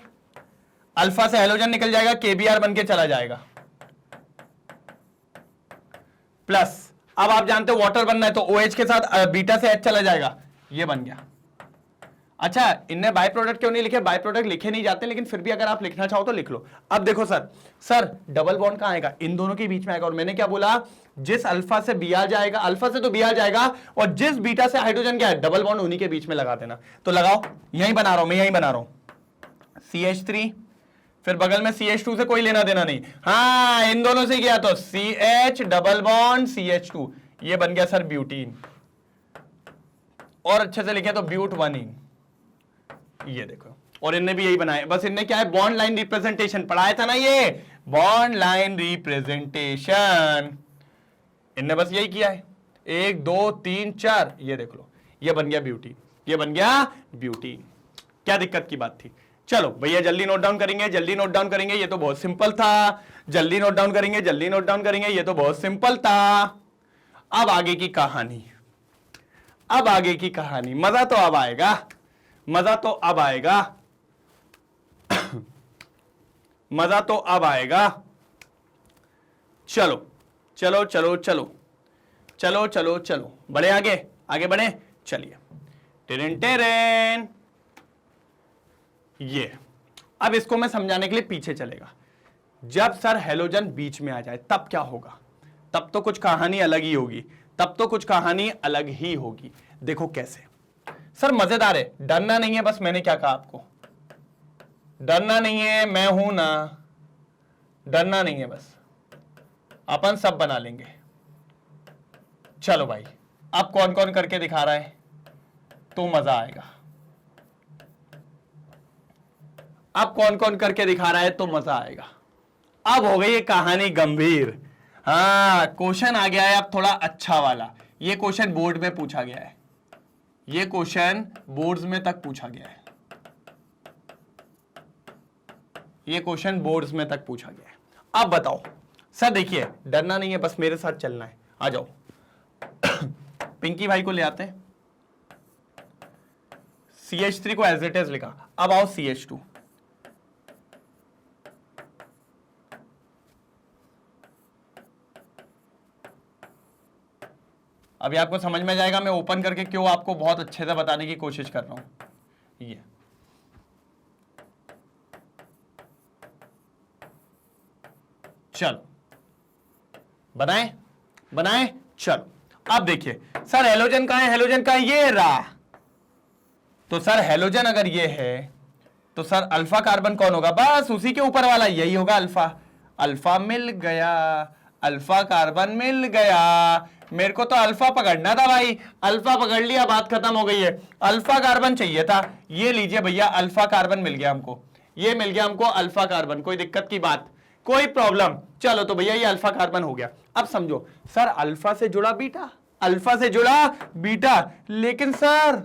अल्फा से हेलोजन निकल जाएगा, केबीआर बन के चला जाएगा प्लस। अब आप जानते हो वाटर बनना है तो OH के साथ बीटा से H चला जाएगा, ये बन गया। अच्छा इनने बाय प्रोडक्ट क्यों नहीं लिखे? बाय प्रोडक्ट लिखे नहीं जाते, लेकिन फिर भी अगर आप लिखना चाहो तो लिख लो। अब देखो सर डबल बॉन्ड कहां आएगा? इन दोनों के बीच में आएगा। और मैंने क्या बोला, जिस अल्फा से Br जाएगा, अल्फा से तो Br जाएगा, और जिस बीटा से हाइड्रोजन क्या है, डबल बॉन्ड उन्हीं के बीच में लगा देना। तो लगाओ, यही बना रहा हूं मैं, यही बना रहा हूं CH3, फिर बगल में CH2 से कोई लेना देना नहीं। हाँ इन दोनों से गया तो CH डबल बॉन्ड CH2, ये बन गया सर ब्यूटीन। और अच्छे से लिखे तो ब्यूट 1इन, ये देखो। और इनने भी यही बनाया, बस इनने क्या है, बॉन्ड लाइन रिप्रेजेंटेशन पढ़ाया था ना, ये बॉन्ड लाइन रिप्रेजेंटेशन इनने बस यही किया है। 1 2 3 4, ये देख लो, ये बन गया ब्यूटीन, ये बन गया ब्यूटीन। क्या दिक्कत की बात थी? चलो भैया जल्दी नोट डाउन करेंगे, जल्दी नोट डाउन करेंगे, ये तो बहुत सिंपल था। जल्दी नोट डाउन करेंगे, जल्दी नोट डाउन करेंगे, ये तो बहुत सिंपल था। अब आगे की कहानी, अब आगे की कहानी, मजा तो अब आएगा, मजा तो अब आएगा मजा तो अब आएगा। चलो चलो चलो चलो चलो चलो चलो बढ़े आगे, आगे बढ़े। चलिए टेरेन टेरेन, ये अब इसको मैं समझाने के लिए पीछे चलेगा। जब सर हेलोजन बीच में आ जाए तब क्या होगा? तब तो कुछ कहानी अलग ही होगी, तब तो कुछ कहानी अलग ही होगी। देखो कैसे सर, मजेदार है, डरना नहीं है। बस मैंने क्या कहा आपको, डरना नहीं है, मैं हूं ना, डरना नहीं है, बस अपन सब बना लेंगे। चलो भाई अब कौन कौन करके दिखा रहा है तो मजा आएगा। अब कौन कौन करके दिखा रहा है तो मजा आएगा। अब हो गई ये कहानी गंभीर। हाँ क्वेश्चन आ गया है अब थोड़ा अच्छा वाला। ये क्वेश्चन बोर्ड में पूछा गया है, ये क्वेश्चन बोर्ड्स में तक पूछा गया है, ये क्वेश्चन बोर्ड्स में तक पूछा गया है। अब बताओ सर, देखिए डरना नहीं है, बस मेरे साथ चलना है। आ जाओ पिंकी भाई को ले आते हैं। CH3 को एज इट इज लिखा। अब आओ CH2, अभी आपको समझ में जाएगा मैं ओपन करके क्यों आपको बहुत अच्छे से बताने की कोशिश कर रहा हूं। ये चलो बनाए बनाए। चलो अब देखिए सर हेलोजन कहां है, हेलोजन कहां है, ये रहा। तो सर हेलोजन अगर ये है तो सर अल्फा कार्बन कौन होगा? बस उसी के ऊपर वाला, यही होगा अल्फा। अल्फा मिल गया, अल्फा कार्बन मिल गया। मेरे को तो अल्फा पकड़ना था भाई, अल्फा पकड़ लिया, बात खत्म हो गई है। अल्फा कार्बन चाहिए था, ये लीजिए भैया अल्फा कार्बन मिल गया हमको, ये मिल गया हमको अल्फा कार्बन। कोई दिक्कत की बात, कोई प्रॉब्लम? चलो तो भैया ये अल्फा कार्बन हो गया। अब समझो सर अल्फा से जुड़ा बीटा, अल्फा से जुड़ा बीटा, लेकिन सर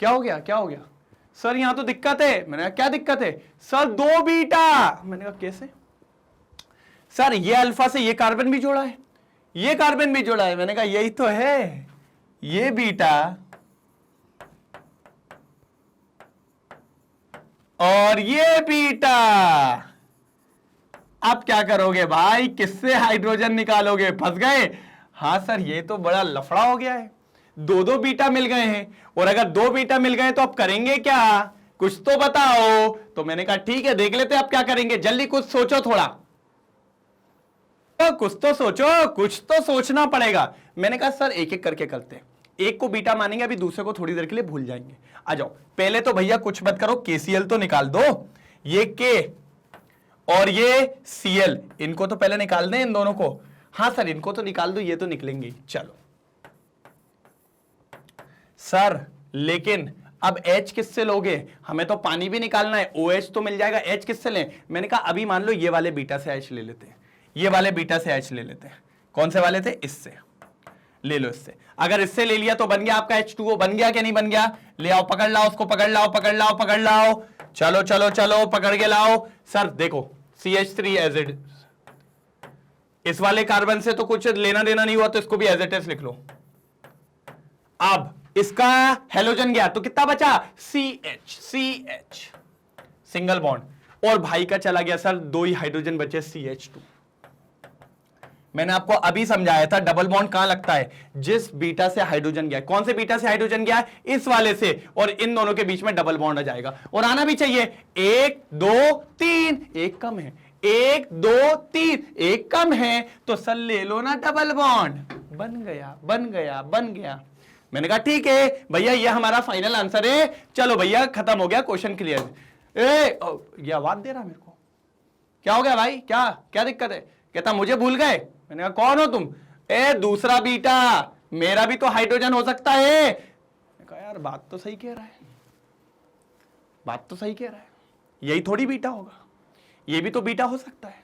क्या हो गया, क्या हो गया सर? यहां तो दिक्कत है। मैंने कहा क्या दिक्कत है सर? 2 बीटा। मैंने कहा कैसे सर? ये अल्फा से ये कार्बन भी जोड़ा है, ये कार्बन भी जोड़ा है। मैंने कहा यही तो है, ये बीटा और ये बीटा। अब क्या करोगे भाई, किससे हाइड्रोजन निकालोगे? फंस गए। हाँ सर ये तो बड़ा लफड़ा हो गया है, 2 बीटा मिल गए हैं, और अगर 2 बीटा मिल गए तो अब करेंगे क्या? कुछ तो बताओ। तो मैंने कहा ठीक है देख लेते हैं अब क्या करेंगे। जल्दी कुछ सोचो, थोड़ा तो कुछ तो सोचो, कुछ तो सोचना पड़ेगा। मैंने कहा सर एक एक करके करते हैं, एक को बीटा मानेंगे, अभी दूसरे को थोड़ी देर के लिए भूल जाएंगे। आ जाओ, पहले तो भैया कुछ मत करो, KCl तो निकाल दो, ये K और ये Cl, इनको तो पहले निकाल दें इन दोनों को। हाँ सर इनको तो निकाल दो, ये तो निकलेंगे। चलो सर लेकिन अब H किससे लोगे, हमें तो पानी भी निकालना है, OH तो मिल जाएगा, H किससे लें? मैंने कहा अभी मान लो ये वाले बीटा से H ले लेते हैं, ये वाले बीटा से H ले लेते हैं। कौन से वाले थे? इससे ले लो, इससे। अगर इससे ले लिया तो बन गया आपका H2O, बन गया कि नहीं बन गया? ले आओ, पकड़ लाओ उसको, पकड़ लाओ, पकड़ लाओ, पकड़ लाओ, चलो चलो चलो पकड़ के लाओ। सर देखो CH3 एज इट, इस वाले कार्बन से तो कुछ लेना देना नहीं हुआ, तो इसको भी एज इट इज लिख लो। अब इसका हेलोजन गया तो कितना बचा? CH सिंगल बॉन्ड, और भाई का चला गया सर, 2 ही हाइड्रोजन बचे CH2। मैंने आपको अभी समझाया था डबल बॉन्ड कहां लगता है, जिस बीटा से हाइड्रोजन गया। कौन से बीटा से हाइड्रोजन गया? इस वाले से, और इन दोनों के बीच में डबल बॉन्ड आ जाएगा, और आना भी चाहिए। 1 2 3, एक कम है, 1 2 3, एक कम है, तो सर ले लो ना डबल बॉन्ड। बन गया बन गया बन गया। मैंने कहा ठीक है भैया, ये हमारा फाइनल आंसर है। चलो भैया खत्म हो गया, क्वेश्चन क्लियर। ये आवाज दे रहा मेरे को, क्या हो गया भाई, क्या क्या दिक्कत है? कहता मुझे भूल गए। मैंने कहा कौन हो तुम? दूसरा बीटा, मेरा भी तो हाइड्रोजन हो सकता है। मैंने कहा यार बात तो सही कह रहा है, बात तो सही कह रहा है, यही थोड़ी बीटा होगा, ये भी तो बीटा हो सकता है।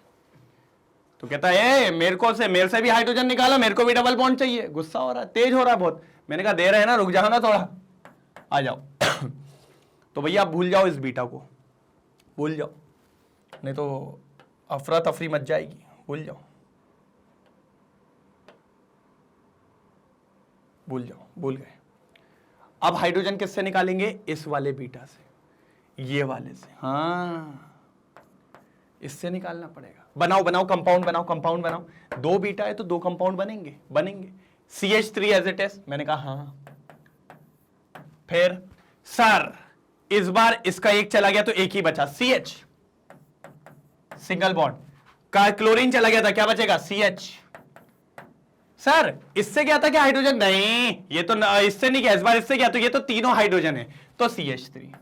तो कहता है मेरे से भी हाइड्रोजन निकालो, मेरे को भी डबल बॉन्ड चाहिए। गुस्सा हो रहा है, तेज हो रहा है बहुत। मैंने कहा दे रहे हैं ना, रुक जाओ ना थोड़ा, आ जाओ। तो भैया आप भूल जाओ इस बीटा को, भूल जाओ, नहीं तो अफरा तफरी मच जाएगी, भूल जाओ, भूल जाओ, भूल गए। अब हाइड्रोजन किससे निकालेंगे? इस वाले बीटा से, ये वाले से, हाँ इससे निकालना पड़ेगा। बनाओ बनाओ कंपाउंड बनाओ, कंपाउंड बनाओ। 2 बीटा है तो 2 कंपाउंड बनेंगे, बनेंगे। CH3 एज इट इज, मैंने कहा हाँ। फिर सर इस बार इसका एक चला गया तो एक ही बचा, CH सिंगल बॉन्ड का। क्लोरीन चला गया था, क्या बचेगा? CH। सर इससे क्या था क्या हाइड्रोजन? नहीं, ये तो इससे नहीं गया, इस बार इससे गया, तो ये तो तीनों हाइड्रोजन है, तो CH3।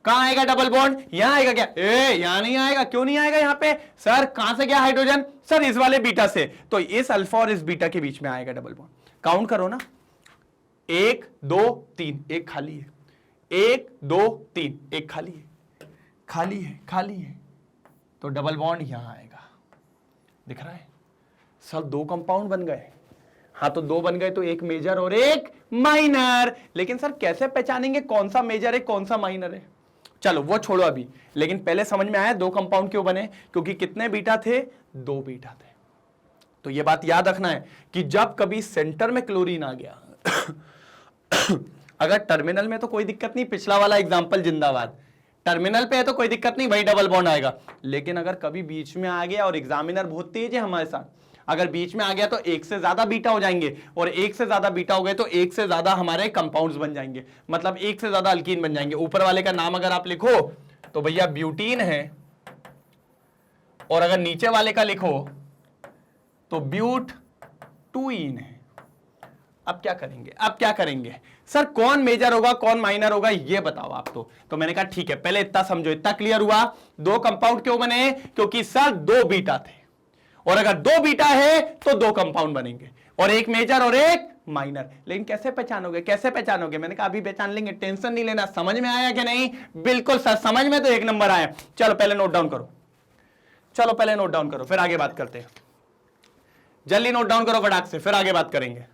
कहां आएगा डबल बॉन्ड? यहां आएगा क्या? यहां नहीं आएगा। क्यों नहीं आएगा यहां पे? सर कहां से गया हाइड्रोजन? सर इस वाले बीटा से, तो इस अल्फा और इस बीटा के बीच में आएगा डबल बॉन्ड। काउंट करो ना, 1 2 3, एक खाली है, 1 2 3, एक खाली है, खाली है, खाली है, तो डबल बॉन्ड यहां आएगा। दिख रहा है सर? 2 कंपाउंड बन गए। हाँ तो 2 बन गए तो एक मेजर और एक माइनर। लेकिन सर कैसे पहचानेंगे कौन सा मेजर है कौन सा माइनर है? चलो वो छोड़ो अभी, लेकिन पहले समझ में आया 2 कंपाउंड क्यों बने? क्योंकि कितने बीटा थे? 2 बीटा थे। तो ये बात याद रखना है कि जब कभी सेंटर में क्लोरीन आ गया अगर टर्मिनल में तो कोई दिक्कत नहीं, पिछला वाला एग्जांपल जिंदाबाद, टर्मिनल पे है तो कोई दिक्कत नहीं भाई, डबल बॉन्ड आएगा। लेकिन अगर कभी बीच में आ गया, और एग्जामिनर बहुत तेज है हमारे साथ, अगर बीच में आ गया तो एक से ज्यादा बीटा हो जाएंगे, और एक से ज्यादा बीटा हो गए तो एक से ज्यादा हमारे कंपाउंड्स बन जाएंगे, मतलब एक से ज्यादा अल्कीन बन जाएंगे। ऊपर वाले का नाम अगर आप लिखो तो भैया ब्यूटीन है, और अगर नीचे वाले का लिखो तो ब्यूट टूइन है। अब क्या करेंगे? अब क्या करेंगे? सर कौन मेजर होगा कौन माइनर होगा ये बताओ आप। तो मैंने कहा ठीक है पहले इतना समझो, इतना क्लियर हुआ। 2 कंपाउंड क्यों बने? क्योंकि सर 2 बीटा थे, और अगर 2 बीटा है तो 2 कंपाउंड बनेंगे, और एक मेजर और एक माइनर। लेकिन कैसे पहचानोगे? कैसे पहचानोगे? मैंने कहा अभी पहचान लेंगे, टेंशन नहीं लेना। समझ में आया कि नहीं? बिल्कुल सर समझ में तो 1 नंबर आया। चलो पहले नोट डाउन करो, चलो पहले नोट डाउन करो, फिर आगे बात करते हैं। जल्दी नोट डाउन करो फटाक से, फिर आगे बात करेंगे।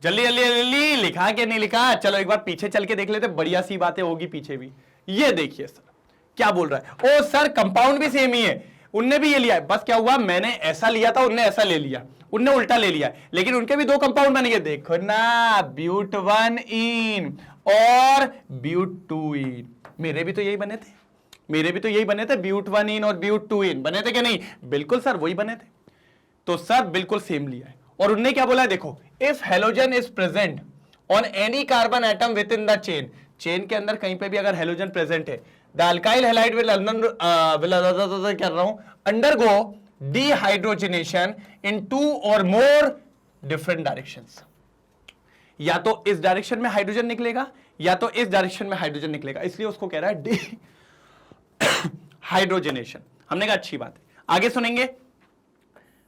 जल्दी जल्दी जल्दी, लिखा कि नहीं लिखा? चलो एक बार पीछे चल के देख लेते, बढ़िया सी बातें होगी पीछे भी। ये देखिए सर क्या बोल रहा है। ओ सर कंपाउंड भी सेम ही है, उनने भी ये लिया है, बस क्या हुआ मैंने ऐसा लिया था, उनने ऐसा ले लिया, उनने उल्टा ले लिया, लेकिन उनके भी 2 कंपाउंड बनेंगे। देखो ना, ब्यूट 1 इन और ब्यूट 2 इन। मेरे भी तो यही बने थे, मेरे भी तो यही बने थे, ब्यूट 1 इन और ब्यूट 2 इन बने थे कि नहीं? बिल्कुल सर वही बने थे। तो सर बिल्कुल सेम लिया है। और उनने क्या बोला है देखो, if halogen is present on any carbon atom with in the chain, chain के अंदर कहीं पे भी अगर हेलोजन प्रेजेंट है, द अल्काइल हैलाइड विल कर रहा हूं अंडरगो डीहाइड्रोजनेशन इन 2 और मोर डिफरेंट डायरेक्शंस। या तो इस डायरेक्शन में हाइड्रोजन निकलेगा या तो इस डायरेक्शन में हाइड्रोजन निकलेगा, इसलिए उसको कह रहा है डी हाइड्रोजनेशन। हमने कहा अच्छी बात है, आगे सुनेंगे।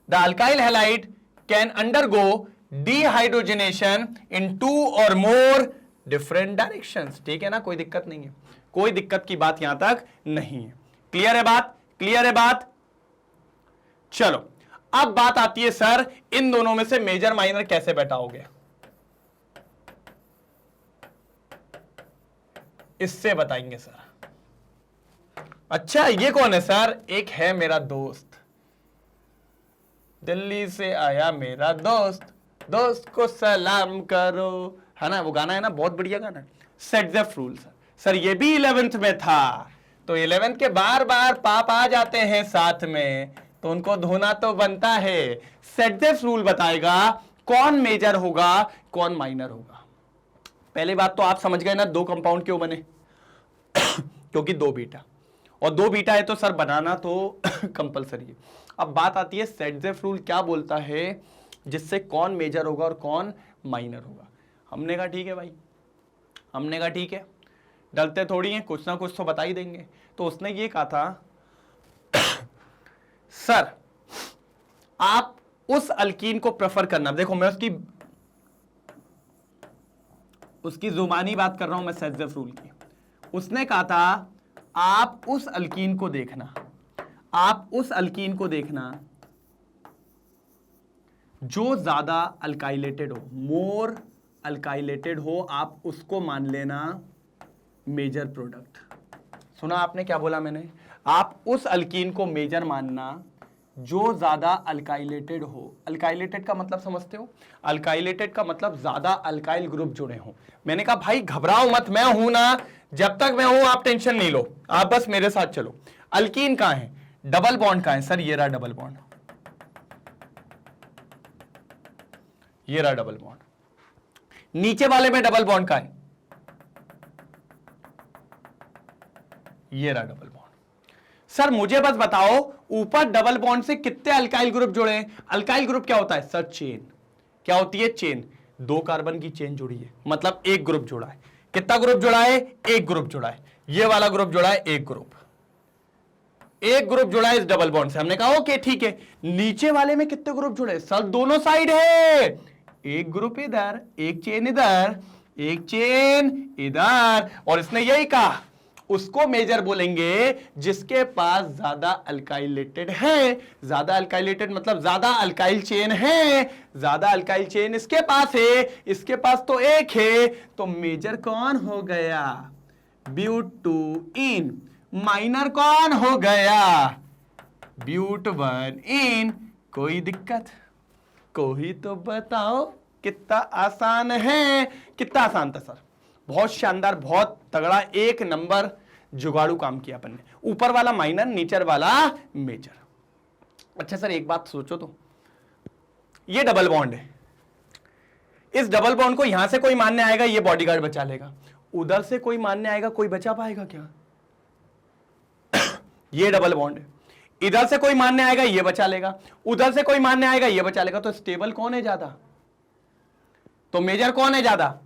The alkyl halide can undergo dehydrogenation in 2 और मोर डिफरेंट डायरेक्शंस। ठीक है ना, कोई दिक्कत नहीं है, कोई दिक्कत की बात यहां तक नहीं है। क्लियर है बात, क्लियर है बात। चलो अब बात आती है सर इन दोनों में से मेजर माइनर कैसे बैठाओगे, इससे बताएंगे सर। अच्छा ये कौन है सर? एक है मेरा दोस्त, दिल्ली से आया मेरा दोस्त, दोस्त को सलाम करो, है ना, वो गाना है ना, बहुत बढ़िया गाना है, सेट द रूल। सर ये भी 11th में था, तो 11th के बार बार पाप आ जाते हैं साथ में, तो उनको धोना तो बनता है। सेट द रूल बताएगा कौन मेजर होगा कौन माइनर होगा। पहली बात तो आप समझ गए ना, 2 कंपाउंड क्यों बने क्योंकि 2 बीटा, और 2 बीटा है तो सर बनाना तो कंपलसरी है। अब बात आती है सेट-जेफ रूल क्या बोलता है जिससे कौन मेजर होगा और कौन माइनर होगा। हमने कहा ठीक है भाई, हमने कहा ठीक है, डरते थोड़ी हैं, कुछ ना कुछ तो बता ही देंगे। तो उसने ये कहा था सर आप उस अल्कीन को प्रेफर करना, देखो मैं उसकी जुबानी बात कर रहा हूं मैं सेट-जेफ रूल की। उसने कहा था आप उस अल्कीन को देखना, आप उस अल्कीन को देखना जो ज्यादा अल्काइलेटेड हो, मोर अल्काइलेटेड हो, आप उसको मान लेना मेजर प्रोडक्ट। सुना आपने क्या बोला मैंने? आप उस अल्कीन को मेजर मानना जो ज्यादा अल्काइलेटेड हो। अल्काइलेटेड का मतलब समझते हो? अल्काइलेटेड का मतलब ज्यादा अल्काइल ग्रुप जुड़े हो। मैंने कहा भाई घबराओ मत, मैं हूं ना, जब तक मैं हूं आप टेंशन नहीं लो, आप बस मेरे साथ चलो। अल्कीन कहां है? डबल बॉन्ड कहां है? सर ये रहा डबल बॉन्ड, ये रहा डबल बॉन्ड। नीचे वाले में डबल बॉन्ड कहां है? ये रहा डबल बॉन्ड। सर मुझे बस बताओ ऊपर डबल बॉन्ड से कितने अल्काइल ग्रुप जुड़े हैं? अल्काइल ग्रुप क्या होता है सर? चेन। क्या होती है? चेन। 2 कार्बन की चेन जुड़ी है, मतलब एक ग्रुप जुड़ा है। कितना ग्रुप जुड़ा है? एक ग्रुप जुड़ा है। ये वाला ग्रुप जुड़ा है, एक ग्रुप, एक ग्रुप जुड़ा है इस डबल बॉन्ड से। हमने कहा ओके ठीक है। नीचे वाले में कितने ग्रुप जुड़े? सर दोनों साइड है, एक ग्रुप इधर, एक चेन इधर, एक चेन इधर। और इसने यही कहा उसको मेजर बोलेंगे जिसके पास ज्यादा अल्काइलेटेड है। ज्यादा अल्काइलेटेड मतलब ज्यादा अल्काइल चेन है, ज्यादा अल्काइल चेन इसके पास है, इसके पास तो एक है, तो मेजर कौन हो गया? ब्यूटूइन। माइनर कौन हो गया? ब्यूटवन। कोई दिक्कत? कोई तो बताओ। कितना आसान है, कितना आसान था सर, बहुत शानदार, बहुत तगड़ा, 1 नंबर जुगाड़ू काम किया अपन ने। ऊपर वाला माइनर, नीचे वाला मेजर। अच्छा सर एक बात सोचो तो, ये डबल बॉन्ड है, इस डबल बॉन्ड को यहां से कोई मानने आएगा, ये बॉडीगार्ड बचा लेगा। उधर से कोई मानने आएगा, कोई बचा पाएगा क्या? ये डबल बॉन्ड है, इधर से कोई मानने आएगा, ये बचा लेगा, उधर से कोई मानने आएगा, ये बचा लेगा। तो स्टेबल कौन है ज्यादा? तो मेजर कौन है ज्यादा?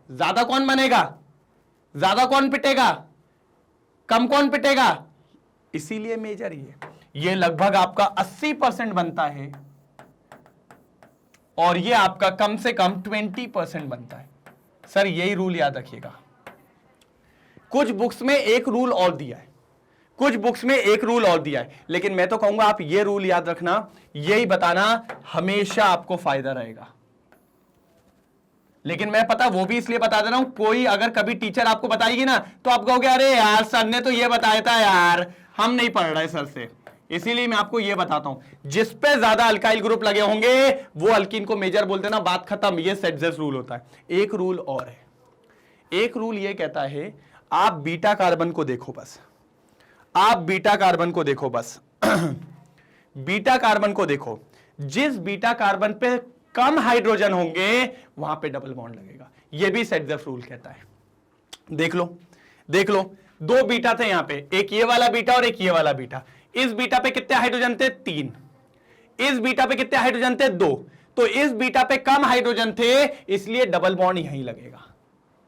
ज्यादा कौन बनेगा? ज्यादा कौन पिटेगा? कम कौन पिटेगा? इसीलिए मेजर ही है। ये लगभग आपका 80% बनता है और ये आपका कम से कम 20% बनता है। सर यही रूल याद रखिएगा। कुछ बुक्स में एक रूल और दिया है, कुछ बुक्स में एक रूल और दिया है, लेकिन मैं तो कहूंगा आप ये रूल याद रखना, यही बताना हमेशा आपको फायदा रहेगा। लेकिन मैं पता वो भी इसलिए बता दे रहा हूं, कोई अगर कभी टीचर आपको बताएगी ना तो आप कहोगे अरे यार सर ने तो ये बताया था यार, हम नहीं पढ़ रहे सर से। इसीलिए मैं आपको ये बताता हूं, जिस पे ज्यादा अल्काइल ग्रुप लगे होंगे वो अल्कीन को मेजर बोलते ना, बात खत्म। ये सेट-जेफ रूल होता है। एक रूल और है, एक रूल ये कहता है आप बीटा कार्बन को देखो बस, आप बीटा कार्बन को देखो बस बीटा कार्बन को देखो, जिस बीटा कार्बन पे कम हाइड्रोजन होंगे वहां पे डबल बॉन्ड लगेगा। ये भी सेट-जेफ रूल कहता है। देख लो, देख लो, 2 बीटा थे यहां पे, एक ये वाला बीटा और एक ये वाला बीटा। इस बीटा पे कितने हाइड्रोजन थे? 3। इस बीटा पे कितने हाइड्रोजन थे? 2। तो इस बीटा पे कम हाइड्रोजन थे, इसलिए डबल बॉन्ड यहीं लगेगा।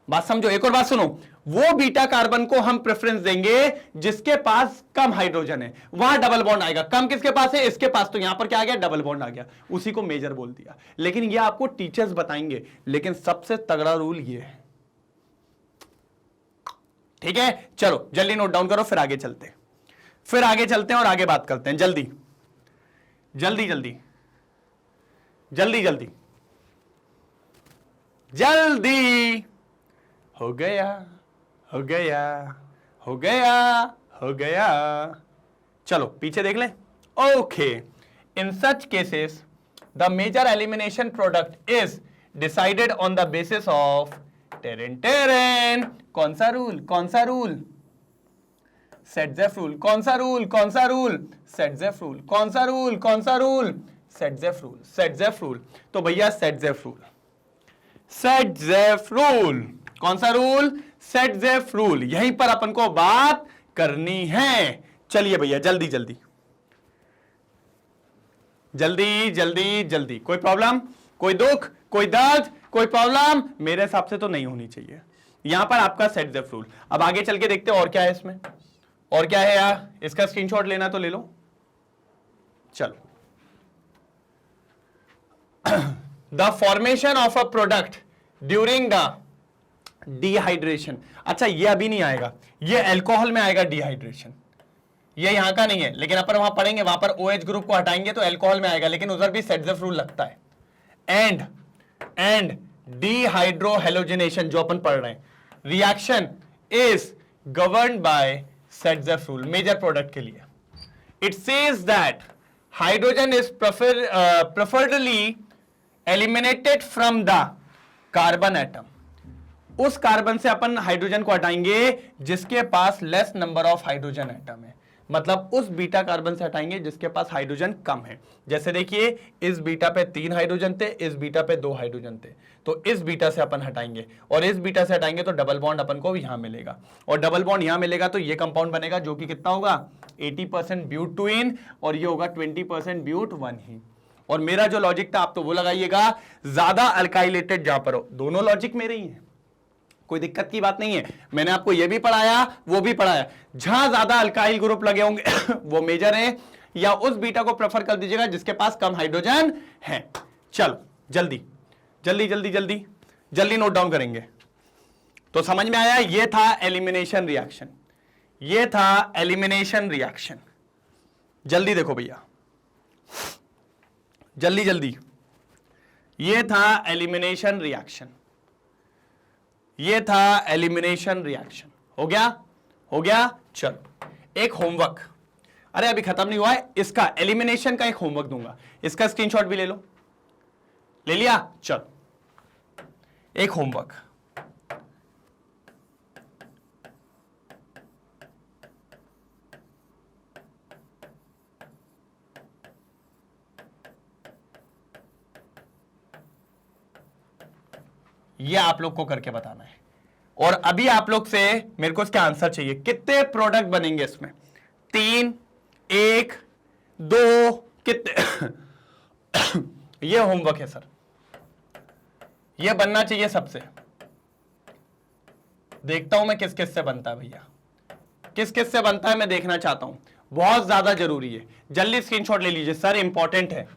बात समझो। एक और बात सुनो, वो बीटा कार्बन को हम प्रेफरेंस देंगे जिसके पास कम हाइड्रोजन है, वहां डबल बॉन्ड आएगा। कम किसके पास है? इसके पास। तो यहां पर क्या आ गया? डबल बॉन्ड आ गया। उसी को मेजर बोल दिया। लेकिन ये आपको टीचर्स बताएंगे, लेकिन सबसे तगड़ा रूल ये है। ठीक है, चलो जल्दी नोट डाउन करो, फिर आगे चलते हैं और आगे बात करते हैं। जल्दी जल्दी जल्दी जल्दी जल्दी जल्दी। हो गया हो गया हो गया हो गया। चलो पीछे देख लें। Okay, in such cases the major elimination product is decided on the basis of टेरेन टेरेन। कौन सा रूल? कौन सा रूल? सेटजेफ रूल। कौन सा रूल? कौन सा रूल? सेटजेफ रूल। कौन सा रूल? कौन सा रूल? सेटजेफ रूल। सेटजेफ रूल। तो भैया सेटजेफ रूल, सेटजेफ रूल। कौन सा रूल? सेटजेफ रूल। यहीं पर अपन को बात करनी है। चलिए भैया जल्दी जल्दी जल्दी जल्दी जल्दी। कोई प्रॉब्लम, कोई दुख, कोई दर्द, कोई प्रॉब्लम? मेरे हिसाब से तो नहीं होनी चाहिए। यहां पर आपका सेटजेफ रूल। अब आगे चल के देखते हैं और क्या है इसमें। और क्या है यार? इसका स्क्रीनशॉट लेना तो ले लो। चलो, the formation of a product during the dehydration. अच्छा, ये अभी नहीं आएगा, ये अल्कोहल में आएगा डिहाइड्रेशन। ये यहां का नहीं है, लेकिन अपन वहां पढ़ेंगे, वहां पर OH ग्रुप को हटाएंगे तो अल्कोहल में आएगा, लेकिन उधर भी सेटजेफ रूल लगता है। एंड डिहाइड्रोहेलोजिनेशन जो अपन पढ़ रहे हैं, reaction is governed by Saytzeff rule major product के लिए। It says that hydrogen is preferredly eliminated from the carbon atom. उस कार्बन से अपन हाइड्रोजन को हटाएंगे जिसके पास less number of hydrogen atom है। मतलब उस बीटा कार्बन से हटाएंगे जिसके पास हाइड्रोजन कम है। जैसे देखिए, इस बीटा पे 3 हाइड्रोजन थे, इस बीटा पे 2 हाइड्रोजन थे, तो इस बीटा से अपन हटाएंगे और इस बीटा से हटाएंगे तो डबल बॉन्ड अपन को यहां मिलेगा, और डबल बॉन्ड यहां मिलेगा तो ये कंपाउंड बनेगा जो कि कितना होगा? 80% ब्यूट 2 इन, और ये होगा 20% ब्यूट 1 ही। और मेरा जो लॉजिक था आप तो वो लगाइएगा, ज्यादा अल्काइलेटेड जहां पर हो। दोनों लॉजिक मेरे ही है, कोई दिक्कत की बात नहीं है। मैंने आपको ये भी पढ़ाया, वो भी पढ़ाया। जहां ज्यादा अल्काइल ग्रुप लगे होंगे वो मेजर है, या उस बीटा को प्रेफर कर दीजिएगा जिसके पास कम हाइड्रोजन है। चलो जल्दी जल्दी जल्दी जल्दी जल्दी नोट डाउन करेंगे। तो समझ में आया, ये था एलिमिनेशन रिएक्शन, ये था एलिमिनेशन रिएक्शन। जल्दी देखो भैया, जल्दी जल्दी। ये था एलिमिनेशन रिएक्शन, ये था एलिमिनेशन रिएक्शन। हो गया? हो गया। चलो एक होमवर्क, अरे अभी खत्म नहीं हुआ है, इसका एलिमिनेशन का एक होमवर्क दूंगा, इसका स्क्रीनशॉट भी ले लो। ले लिया? चलो एक होमवर्क। ये आप लोग को करके बताना है, और अभी आप लोग से मेरे को इसका आंसर चाहिए। कितने प्रोडक्ट बनेंगे इसमें? 3, 1, 2, कितने? ये होमवर्क है सर, ये बनना चाहिए सबसे। देखता हूं मैं किस किस से बनता है भैया, किस किस से बनता है मैं देखना चाहता हूं, बहुत ज्यादा जरूरी है। जल्दी स्क्रीनशॉट ले लीजिए सर, इंपॉर्टेंट है,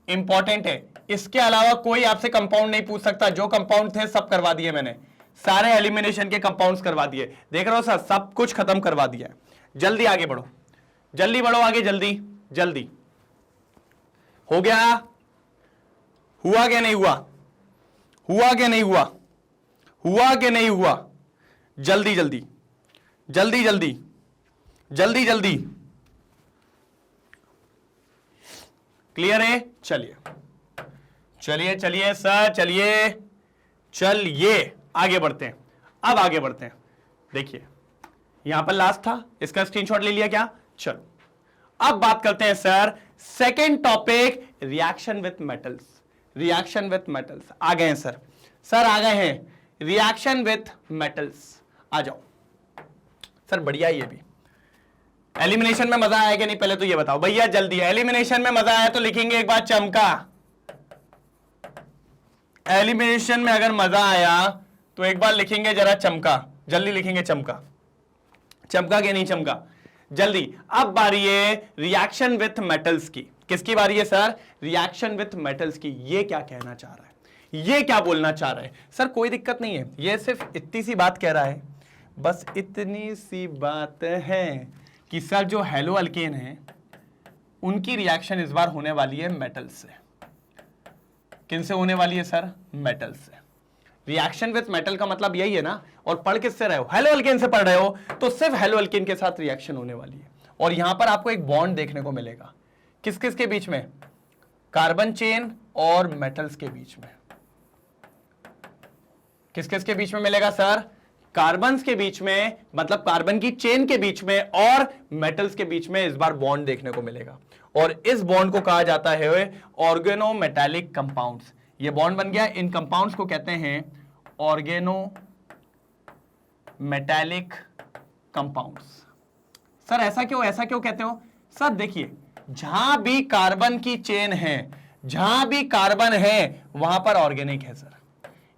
इंपॉर्टेंट है। इसके अलावा कोई आपसे कंपाउंड नहीं पूछ सकता। जो कंपाउंड थे सब करवा दिए मैंने, सारे एलिमिनेशन के कंपाउंड्स करवा दिए। देख रहे हो सर, सब कुछ खत्म करवा दिया है। जल्दी आगे बढ़ो, जल्दी बढ़ो आगे, जल्दी जल्दी। हो गया? हुआ कि नहीं हुआ? हुआ कि नहीं हुआ? हुआ कि नहीं हुआ? जल्दी जल्दी जल्दी जल्दी जल्दी जल्दी। क्लियर है? चलिए चलिए चलिए सर, चलिए चलिए आगे बढ़ते हैं। अब आगे बढ़ते हैं। देखिए यहां पर लास्ट था, इसका स्क्रीनशॉट ले लिया क्या? चलो अब बात करते हैं sir second topic, reaction with metals. Reaction with metals आ गए हैं सर, सर आ गए हैं। रिएक्शन विथ मेटल्स आ जाओ सर, बढ़िया। ये भी एलिमिनेशन में मजा आया कि नहीं पहले तो ये बताओ भैया जल्दी। एलिमिनेशन में मजा आया तो लिखेंगे एक बार चमका, एलिमिनेशन में अगर मजा आया तो एक बार लिखेंगे जरा चमका, जल्दी लिखेंगे चमका, चमका के नहीं चमका, जल्दी। अब बारी है रिएक्शन विथ मेटल्स की। किसकी बारी है सर? रिएक्शन विथ मेटल्स की। ये क्या कहना चाह रहा है, ये क्या बोलना चाह रहा है? सर कोई दिक्कत नहीं है, ये सिर्फ इतनी सी बात कह रहा है, बस इतनी सी बात है कि सर जो हेलो अल्केन है उनकी रिएक्शन इस बार होने वाली है मेटल से। किनसे होने वाली है सर? मेटल से। रिएक्शन विथ मेटल का मतलब यही है ना, और पढ़ किससे रहे हो? हेलो अल्केन से पढ़ रहे हो, तो सिर्फ हेलो अल्केन के साथ रिएक्शन होने वाली है। और यहां पर आपको एक बॉन्ड देखने को मिलेगा, किस किस के बीच में? कार्बन चेन और मेटल्स के बीच में। किस किस के बीच में मिलेगा सर? कार्बन्स के बीच में, मतलब कार्बन की चेन के बीच में, और मेटल्स के बीच में इस बार बॉन्ड देखने को मिलेगा। और इस बॉन्ड को कहा जाता है ऑर्गेनोमेटालिक कंपाउंड्स। ये बॉन्ड बन गया, इन कंपाउंड्स को कहते हैं ऑर्गेनोमेटालिक कंपाउंड्स। सर ऐसा क्यों, ऐसा क्यों कहते हो? सर देखिए, जहां भी कार्बन की चेन है, जहां भी कार्बन है, वहां पर ऑर्गेनिक है सर।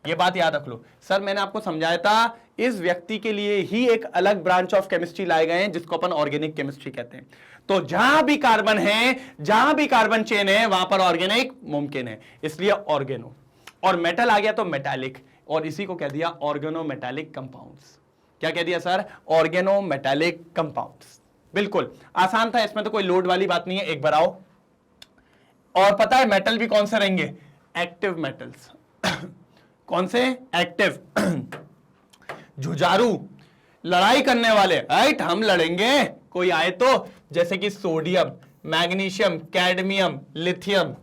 ये बात याद रख लो। सर मैंने आपको समझाया था, इस व्यक्ति के लिए ही एक अलग ब्रांच ऑफ केमिस्ट्री लाए गए हैं जिसको अपन ऑर्गेनिक केमिस्ट्री कहते हैं। तो जहां भी कार्बन है, जहां भी कार्बन चेन है, वहां पर ऑर्गेनिक मुमकिन है, इसलिए ऑर्गेनो। और मेटल आ गया तो मेटालिक, और इसी को कह दिया ऑर्गेनोमेटालिक कंपाउंड्स। क्या कह दिया सर? Organometallic compounds. बिल्कुल आसान था, इसमें तो कोई लोड वाली बात नहीं है। एक बार आओ, और पता है मेटल भी कौन से रहेंगे? Active metals. कौन से? एक्टिव। जुझारू, लड़ाई करने वाले, राइट? हम लड़ेंगे कोई आए तो, जैसे कि sodium, magnesium, cadmium, lithium,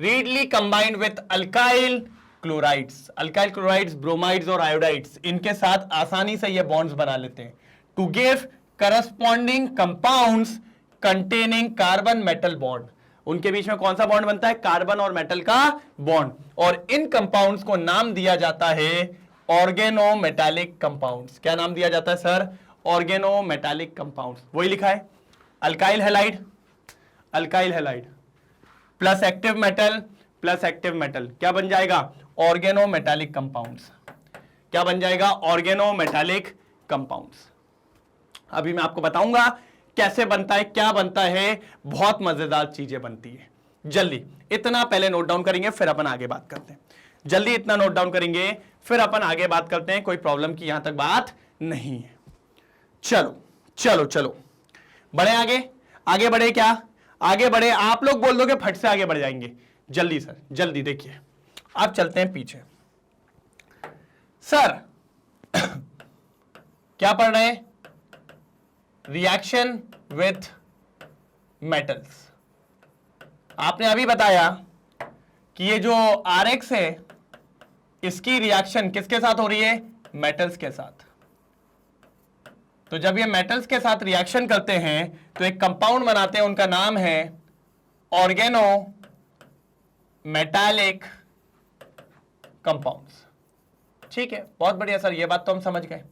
readily combined with alkyl chlorides. Alkyl chlorides, bromides और आयोडाइड्स, इनके साथ आसानी से ये बॉन्ड्स बना लेते हैं to give corresponding compounds containing carbon metal bond. उनके बीच में कौन सा बॉन्ड बनता है? कार्बन और मेटल का बॉन्ड। और इन कंपाउंड्स को नाम दिया जाता है ऑर्गेनोमेटालिक कंपाउंड्स। क्या नाम दिया जाता है सर? Organometallic compounds. वही लिखा है, alkyl halide, alkyl halide plus active metal plus active metal, क्या बन जाएगा? Organometallic compounds. क्या बन जाएगा? Organometallic compounds. अभी मैं आपको बताऊंगा कैसे बनता है, क्या बनता है, बहुत मजेदार चीजें बनती है। जल्दी इतना पहले नोट डाउन करेंगे, फिर अपन आगे बात करते हैं। जल्दी इतना नोट डाउन करेंगे, फिर अपन आगे बात करते हैं। कोई प्रॉब्लम की यहां तक बात नहीं है। चलो चलो चलो, बढ़े आगे। आगे बढ़े क्या? आगे बढ़े, आप लोग बोल दोगे फट से आगे बढ़ जाएंगे। जल्दी सर, जल्दी देखिए। आप चलते हैं पीछे। सर क्या पढ़ रहे हैं? Reaction with metals. आपने अभी बताया कि ये जो RX है, इसकी रिएक्शन किसके साथ हो रही है? मेटल्स के साथ। तो जब ये मेटल्स के साथ रिएक्शन करते हैं तो एक कंपाउंड बनाते हैं, उनका नाम है ऑर्गेनोमेटालिक कंपाउंड्स। ठीक है, बहुत बढ़िया सर, ये बात तो हम समझ गए।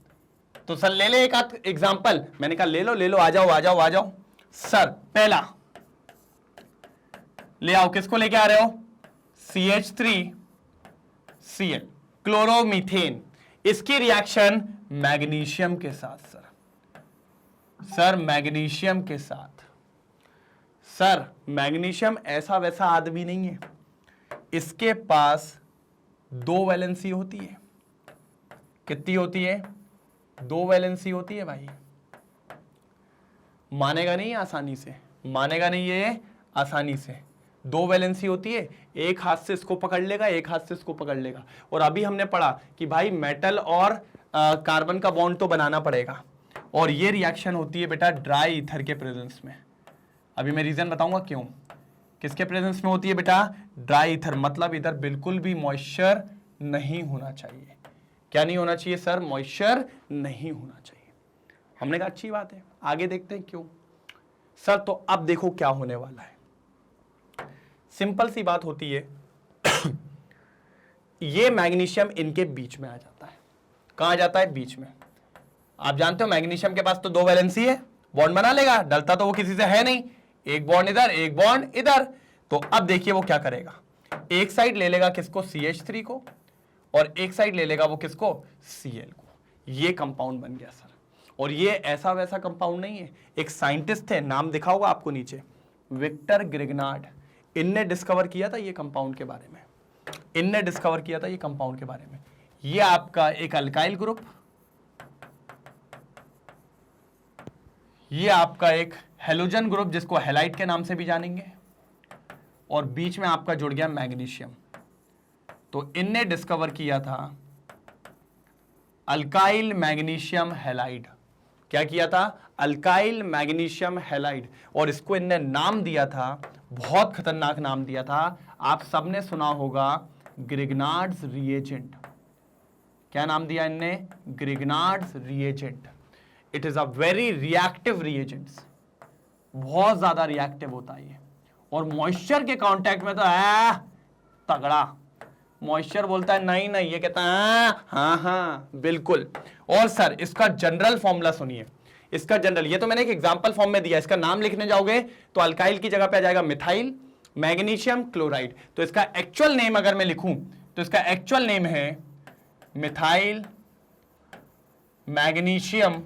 तो सर ले ले एक आध एग्जांपल। मैंने कहा ले लो ले लो, आ जाओ आ जाओ आ जाओ। सर पहला ले आओ, किसको लेके आ रहे हो? CH3Cl, chloromethane. इसकी रिएक्शन मैग्नीशियम के साथ सर। सर मैग्नीशियम के साथ। सर मैग्नीशियम ऐसा वैसा आदमी नहीं है, इसके पास 2 वैलेंसी होती है। कितनी होती है? 2 वैलेंसी होती है भाई। मानेगा नहीं आसानी से, मानेगा नहीं ये आसानी से। 2 वैलेंसी होती है, एक हाथ से इसको पकड़ लेगा, एक हाथ से इसको पकड़ लेगा। और अभी हमने पढ़ा कि भाई मेटल और कार्बन का बॉन्ड तो बनाना पड़ेगा, और ये रिएक्शन होती है बेटा ड्राई ईथर के प्रेजेंस में। अभी मैं रीजन बताऊंगा क्यों। किसके प्रेजेंस में होती है बेटा? ड्राई ईथर, मतलब इधर बिल्कुल भी मॉइस्चर नहीं होना चाहिए। क्या नहीं होना चाहिए सर? मॉइस्चर नहीं होना चाहिए। हमने कहा अच्छी बात है, आगे देखते हैं क्यों। सर तो अब देखो क्या होने वाला है। सिंपल सी बात होती है ये मैग्नीशियम इनके बीच में आ जाता है। कहां जाता है? बीच में। आप जानते हो मैग्नीशियम के पास तो 2 वैलेंसी है, बॉन्ड बना लेगा, डलता तो वो किसी से है नहीं। एक बॉन्ड इधर, एक बॉन्ड इधर। तो अब देखिए वो क्या करेगा। एक साइड ले लेगा किसको, CH3 को, और एक साइड ले लेगा वो किसको, Cl को। ये कंपाउंड बन गया सर। और ये ऐसा वैसा कंपाउंड नहीं है। एक साइंटिस्ट थे, नाम दिखा होगा आपको नीचे, विक्टर ग्रिग्नार्ड। इनने डिस्कवर किया था ये कंपाउंड के बारे में, इनने डिस्कवर किया था ये कंपाउंड के बारे में। ये आपका एक अल्काइल ग्रुप, ये आपका एक हेलोजन ग्रुप जिसको हैलाइड के नाम से भी जानेंगे, और बीच में आपका जुड़ गया मैग्नीशियम। तो इनने डिस्कवर किया था अल्काइल मैग्नीशियम हैलाइड। क्या किया था, अल्काइल मैग्नीशियम हैलाइड, और इसको इनने नाम दिया था, बहुत खतरनाक नाम दिया था, आप सबने सुना होगा, ग्रिग्नार्ड्स रिएजेंट। क्या नाम दिया इनने, Grignard's reagent. It is a very reactive reagents, बहुत ज्यादा रिएक्टिव होता है ये, और मॉइस्चर के कांटेक्ट में तो है तगड़ा। मॉइस्चर बोलता है नहीं नहीं, ये कहता है हाँ हाँ बिल्कुल। और सर इसका जनरल फॉर्मूला सुनिए, इसका जनरल, ये तो मैंने एक एग्जांपल फॉर्म में दिया, इसका नाम लिखने जाओगे तो अल्काइल की जगह पे आ जाएगा मिथाइल मैग्नीशियम क्लोराइड। तो इसका एक्चुअल नेम अगर मैं लिखूं तो इसका एक्चुअल नेम है मिथाइल मैग्नीशियम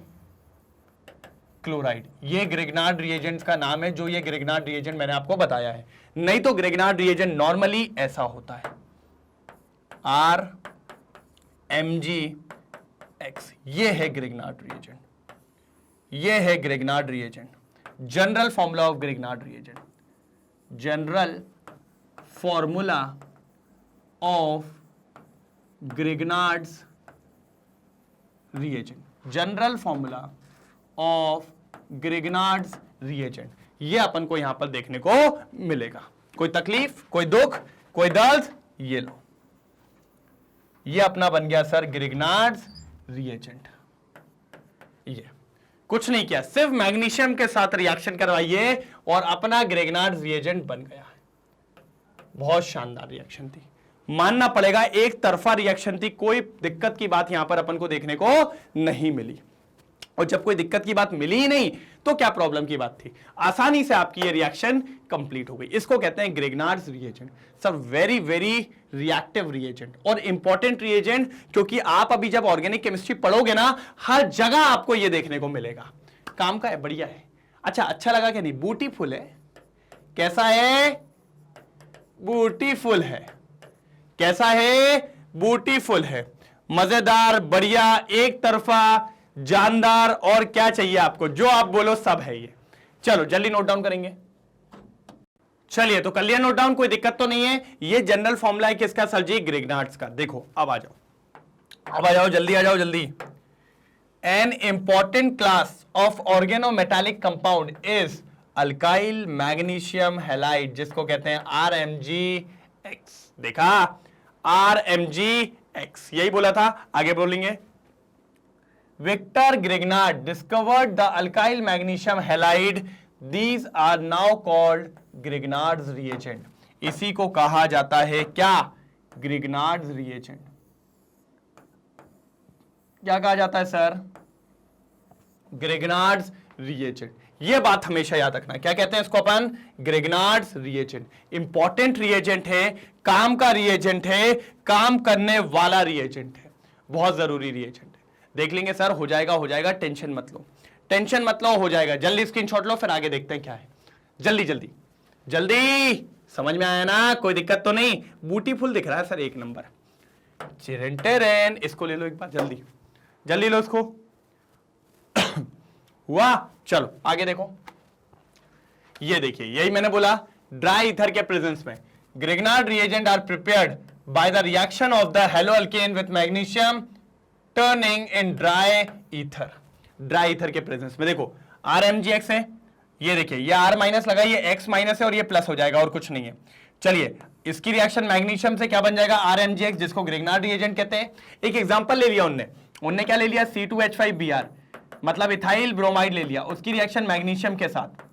क्लोराइड। ये ग्रिग्नार्ड रिएजेंट का नाम है, जो ये ग्रिग्नार्ड रिएजेंट मैंने आपको बताया है। नहीं तो ग्रिग्नार्ड रिएजेंट नॉर्मली ऐसा होता है, RMgX। ये है ग्रिग्नार्ड रिएजेंट, ये है Grignard reagent. General formula of Grignard reagent, general formula of Grignard's reagent, general formula of Grignard's reagent. ये अपन को यहां पर देखने को मिलेगा। कोई तकलीफ, कोई दुख, कोई दर्द, ये लो, ये अपना बन गया सर ग्रिग्नार्ड्स रिएजेंट। ये कुछ नहीं किया, सिर्फ मैग्नीशियम के साथ रिएक्शन करवाइए और अपना ग्रिग्नार्ड्स रिएजेंट बन गया है। बहुत शानदार रिएक्शन थी, मानना पड़ेगा, एक तरफा रिएक्शन थी, कोई दिक्कत की बात यहां पर अपन को देखने को नहीं मिली। और जब कोई दिक्कत की बात मिली ही नहीं तो क्या प्रॉब्लम की बात थी, आसानी से आपकी ये रिएक्शन कंप्लीट हो गई। इसको कहते हैं Grignard's reagent. Sir very very reactive reagent और इंपॉर्टेंट रिएजेंट, क्योंकि आप अभी जब ऑर्गेनिक केमिस्ट्री पढ़ोगे ना, हर जगह आपको ये देखने को मिलेगा। काम का है, बढ़िया है। अच्छा लगा कि नहीं, ब्यूटीफुल है। कैसा है, ब्यूटीफुल है। कैसा है, ब्यूटीफुल है, मजेदार, बढ़िया, एक तरफा, जानदार, और क्या चाहिए आपको, जो आप बोलो सब है ये। चलो जल्दी नोट डाउन करेंगे। चलिए तो कर लिया नोट डाउन, कोई दिक्कत तो नहीं है। ये जनरल फॉर्मूला है किसका सर जी, ग्रिग्नार्ड्स का। देखो अब आ जाओ, अब आ जाओ, जल्दी आ जाओ जल्दी। An important class of organometallic compound is alkyl magnesium halide, जिसको कहते हैं RMgX। देखा, RMgX, यही बोला था, आगे बोलेंगे। Victor Grignard discovered the alkyl magnesium halide. These are now called Grignard's reagent. इसी को कहा जाता है क्या, Grignard's reagent। क्या कहा जाता है सर, Grignard's reagent। ये बात हमेशा याद रखना। क्या कहते हैं इसको अपन, Grignard's reagent। इंपॉर्टेंट रिएजेंट है, काम का रिएजेंट है, काम करने वाला रिएजेंट है, बहुत जरूरी रिएजेंट है। देख लेंगे सर, हो जाएगा, टेंशन मत लो, टेंशन मत लो, हो जाएगा। जल्दी स्क्रीनशॉट लो, फिर आगे देखते हैं क्या है। जल्दी जल्दी जल्दी, समझ में आया ना, कोई दिक्कत तो नहीं। ब्यूटीफुल दिख रहा है सर, एक नंबर। चिरेंटेरेन, इसको ले लो एक बार, जल्दी जल्दी लो इसको। हुआ, चलो आगे देखो। ये देखिए, यही मैंने बोला, ड्राई ईथर के प्रेजेंस में Grignard reagent are prepared by the reaction of the haloalkane with magnesium turning in dry ether. Dry ether के प्रेजेंस में देखो RMgX है, ये देखिए, ये R माइनस लगा, ये X माइनस है और ये प्लस हो जाएगा, और कुछ नहीं है। चलिए इसकी रिएक्शन मैग्नीशियम से क्या बन जाएगा, RMgX, जिसको ग्रिग्नार्ड रिएजेंट कहते हैं। एक एग्जांपल ले लिया उनने क्या ले लिया, C2H5Br, मतलब इथाइल ब्रोमाइड ले लिया, उसकी रिएक्शन मैग्नीशियम के साथ,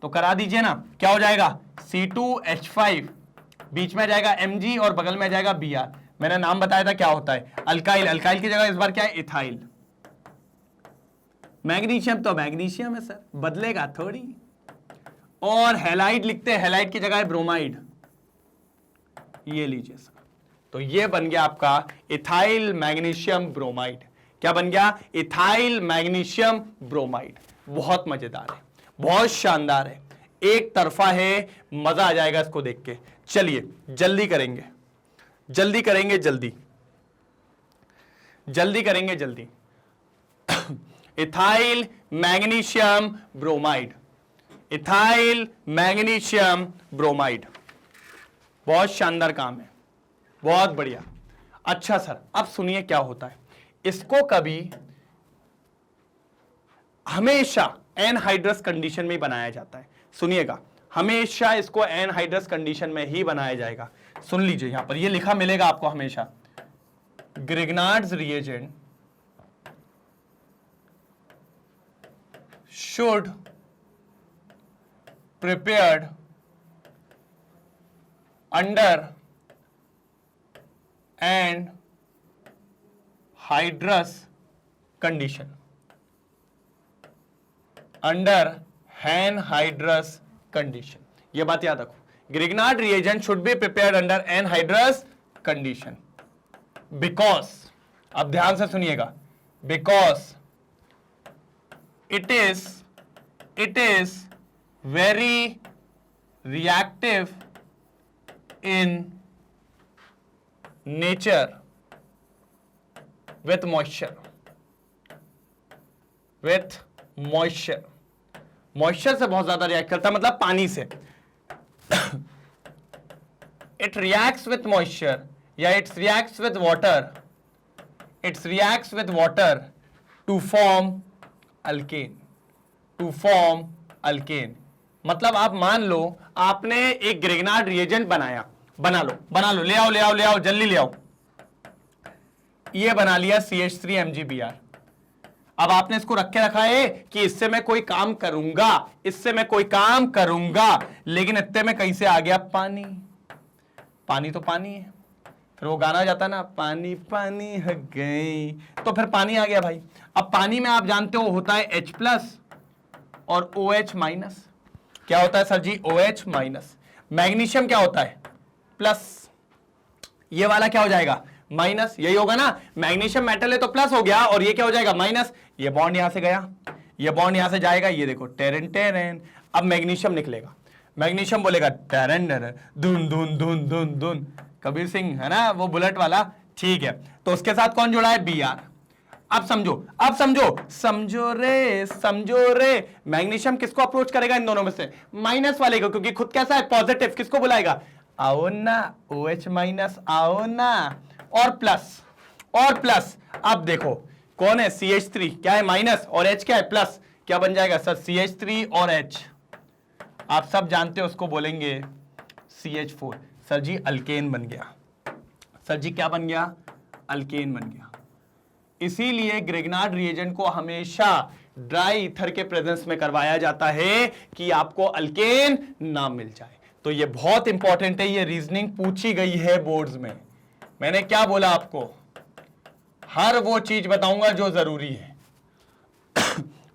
तो करा दीजिए ना, क्या हो जाएगा, C2H5, बीच में जाएगा Mg और बगल में जाएगा Br। मैंने नाम बताया था क्या होता है, अल्काइल। अल्काइल की जगह इस बार क्या है, इथाइल। मैग्नीशियम तो मैग्नीशियम है सर, बदलेगा थोड़ी। और हैलाइड लिखते हैं, हैलाइड की जगह है ब्रोमाइड। ये लीजिए सर, तो ये बन गया आपका इथाइल मैग्नीशियम ब्रोमाइड। क्या बन गया? Ethyl magnesium bromide. बहुत मजेदार है, बहुत शानदार है, एक तरफा है, मजा आ जाएगा इसको देख के। चलिए जल्दी करेंगे, जल्दी करेंगे, जल्दी जल्दी करेंगे, जल्दी। Ethyl magnesium bromide, ethyl magnesium bromide, बहुत शानदार काम है, बहुत बढ़िया। अच्छा सर, अब सुनिए क्या होता है। इसको कभी हमेशा एनहाइड्रस कंडीशन में बनाया जाता है। सुनिएगा, हमेशा इसको एनहाइड्रस कंडीशन में ही बनाया जाएगा। सुन लीजिए, यहां पर ये लिखा मिलेगा आपको हमेशा, Grignard's reagent should prepared under an hydrous condition, under anhydrous condition। ये बात याद रखो, Grignard reagent should be prepared under anhydrous condition because, अब ध्यान से सुनिएगा, because it is very reactive in nature with moisture, with moisture। Moisture से बहुत ज्यादा रिएक्ट करता है, मतलब पानी से। it reacts with moisture या it reacts with water, it reacts with water to form alkane, to form alkane. मतलब आप मान लो आपने एक ग्रिग्नार्ड रिएजेंट बनाया, बना लो, ले आओ, जल्दी ले आओ। ये बना लिया CH3MgBr। अब आपने इसको रखा है कि इससे मैं कोई काम करूंगा, लेकिन इतने में कहीं से आ गया पानी। पानी तो पानी है, फिर वो गाना जाता ना, पानी पानी हो गई, तो फिर पानी आ गया भाई। अब पानी में आप जानते हो होता है H+ और OH-। क्या होता है सर जी? OH-। मैग्नीशियम क्या होता है? प्लस। ये वाला क्या हो जाएगा? माइनस। यही होगा ना, मैग्नीशियम मेटल है तो प्लस हो गया, और ये क्या हो जाएगा? माइनस। ये बॉन्ड यहां से गया, ये बॉन्ड यहां से जाएगा, ये देखो टेरन टेरन। अब मैग्नीशियम निकलेगा, मैग्नीशियम बोलेगा टेरन टेरन, धुन धुन धुन धुन धुन। कबीर सिंह है ना वो बुलेट वाला, ठीक है। तो उसके साथ कौन जुड़ा है? Br। अब समझो रे, मैग्नीशियम किसको अप्रोच करेगा इन दोनों में से? माइनस वाले को, क्योंकि खुद कैसा है? पॉजिटिव। किसको बुलाएगा? आओ ना, OH-, आओ ना, और प्लस। अब देखो कौन है? CH3 क्या है? माइनस, और H क्या है? प्लस। क्या बन जाएगा सर? CH3 और H, आप सब जानते हो उसको बोलेंगे CH4। सर जी अल्केन बन गया। सर जी क्या बन गया? अल्केन बन गया। इसीलिए ग्रिग्नार्ड रिएजेंट को हमेशा ड्राई ईथर के प्रेजेंस में करवाया जाता है कि आपको अल्केन ना मिल जाए। तो ये बहुत इंपॉर्टेंट है, ये रीजनिंग पूछी गई है बोर्ड्स में। मैंने क्या बोला आपको? हर वो चीज बताऊंगा जो जरूरी है।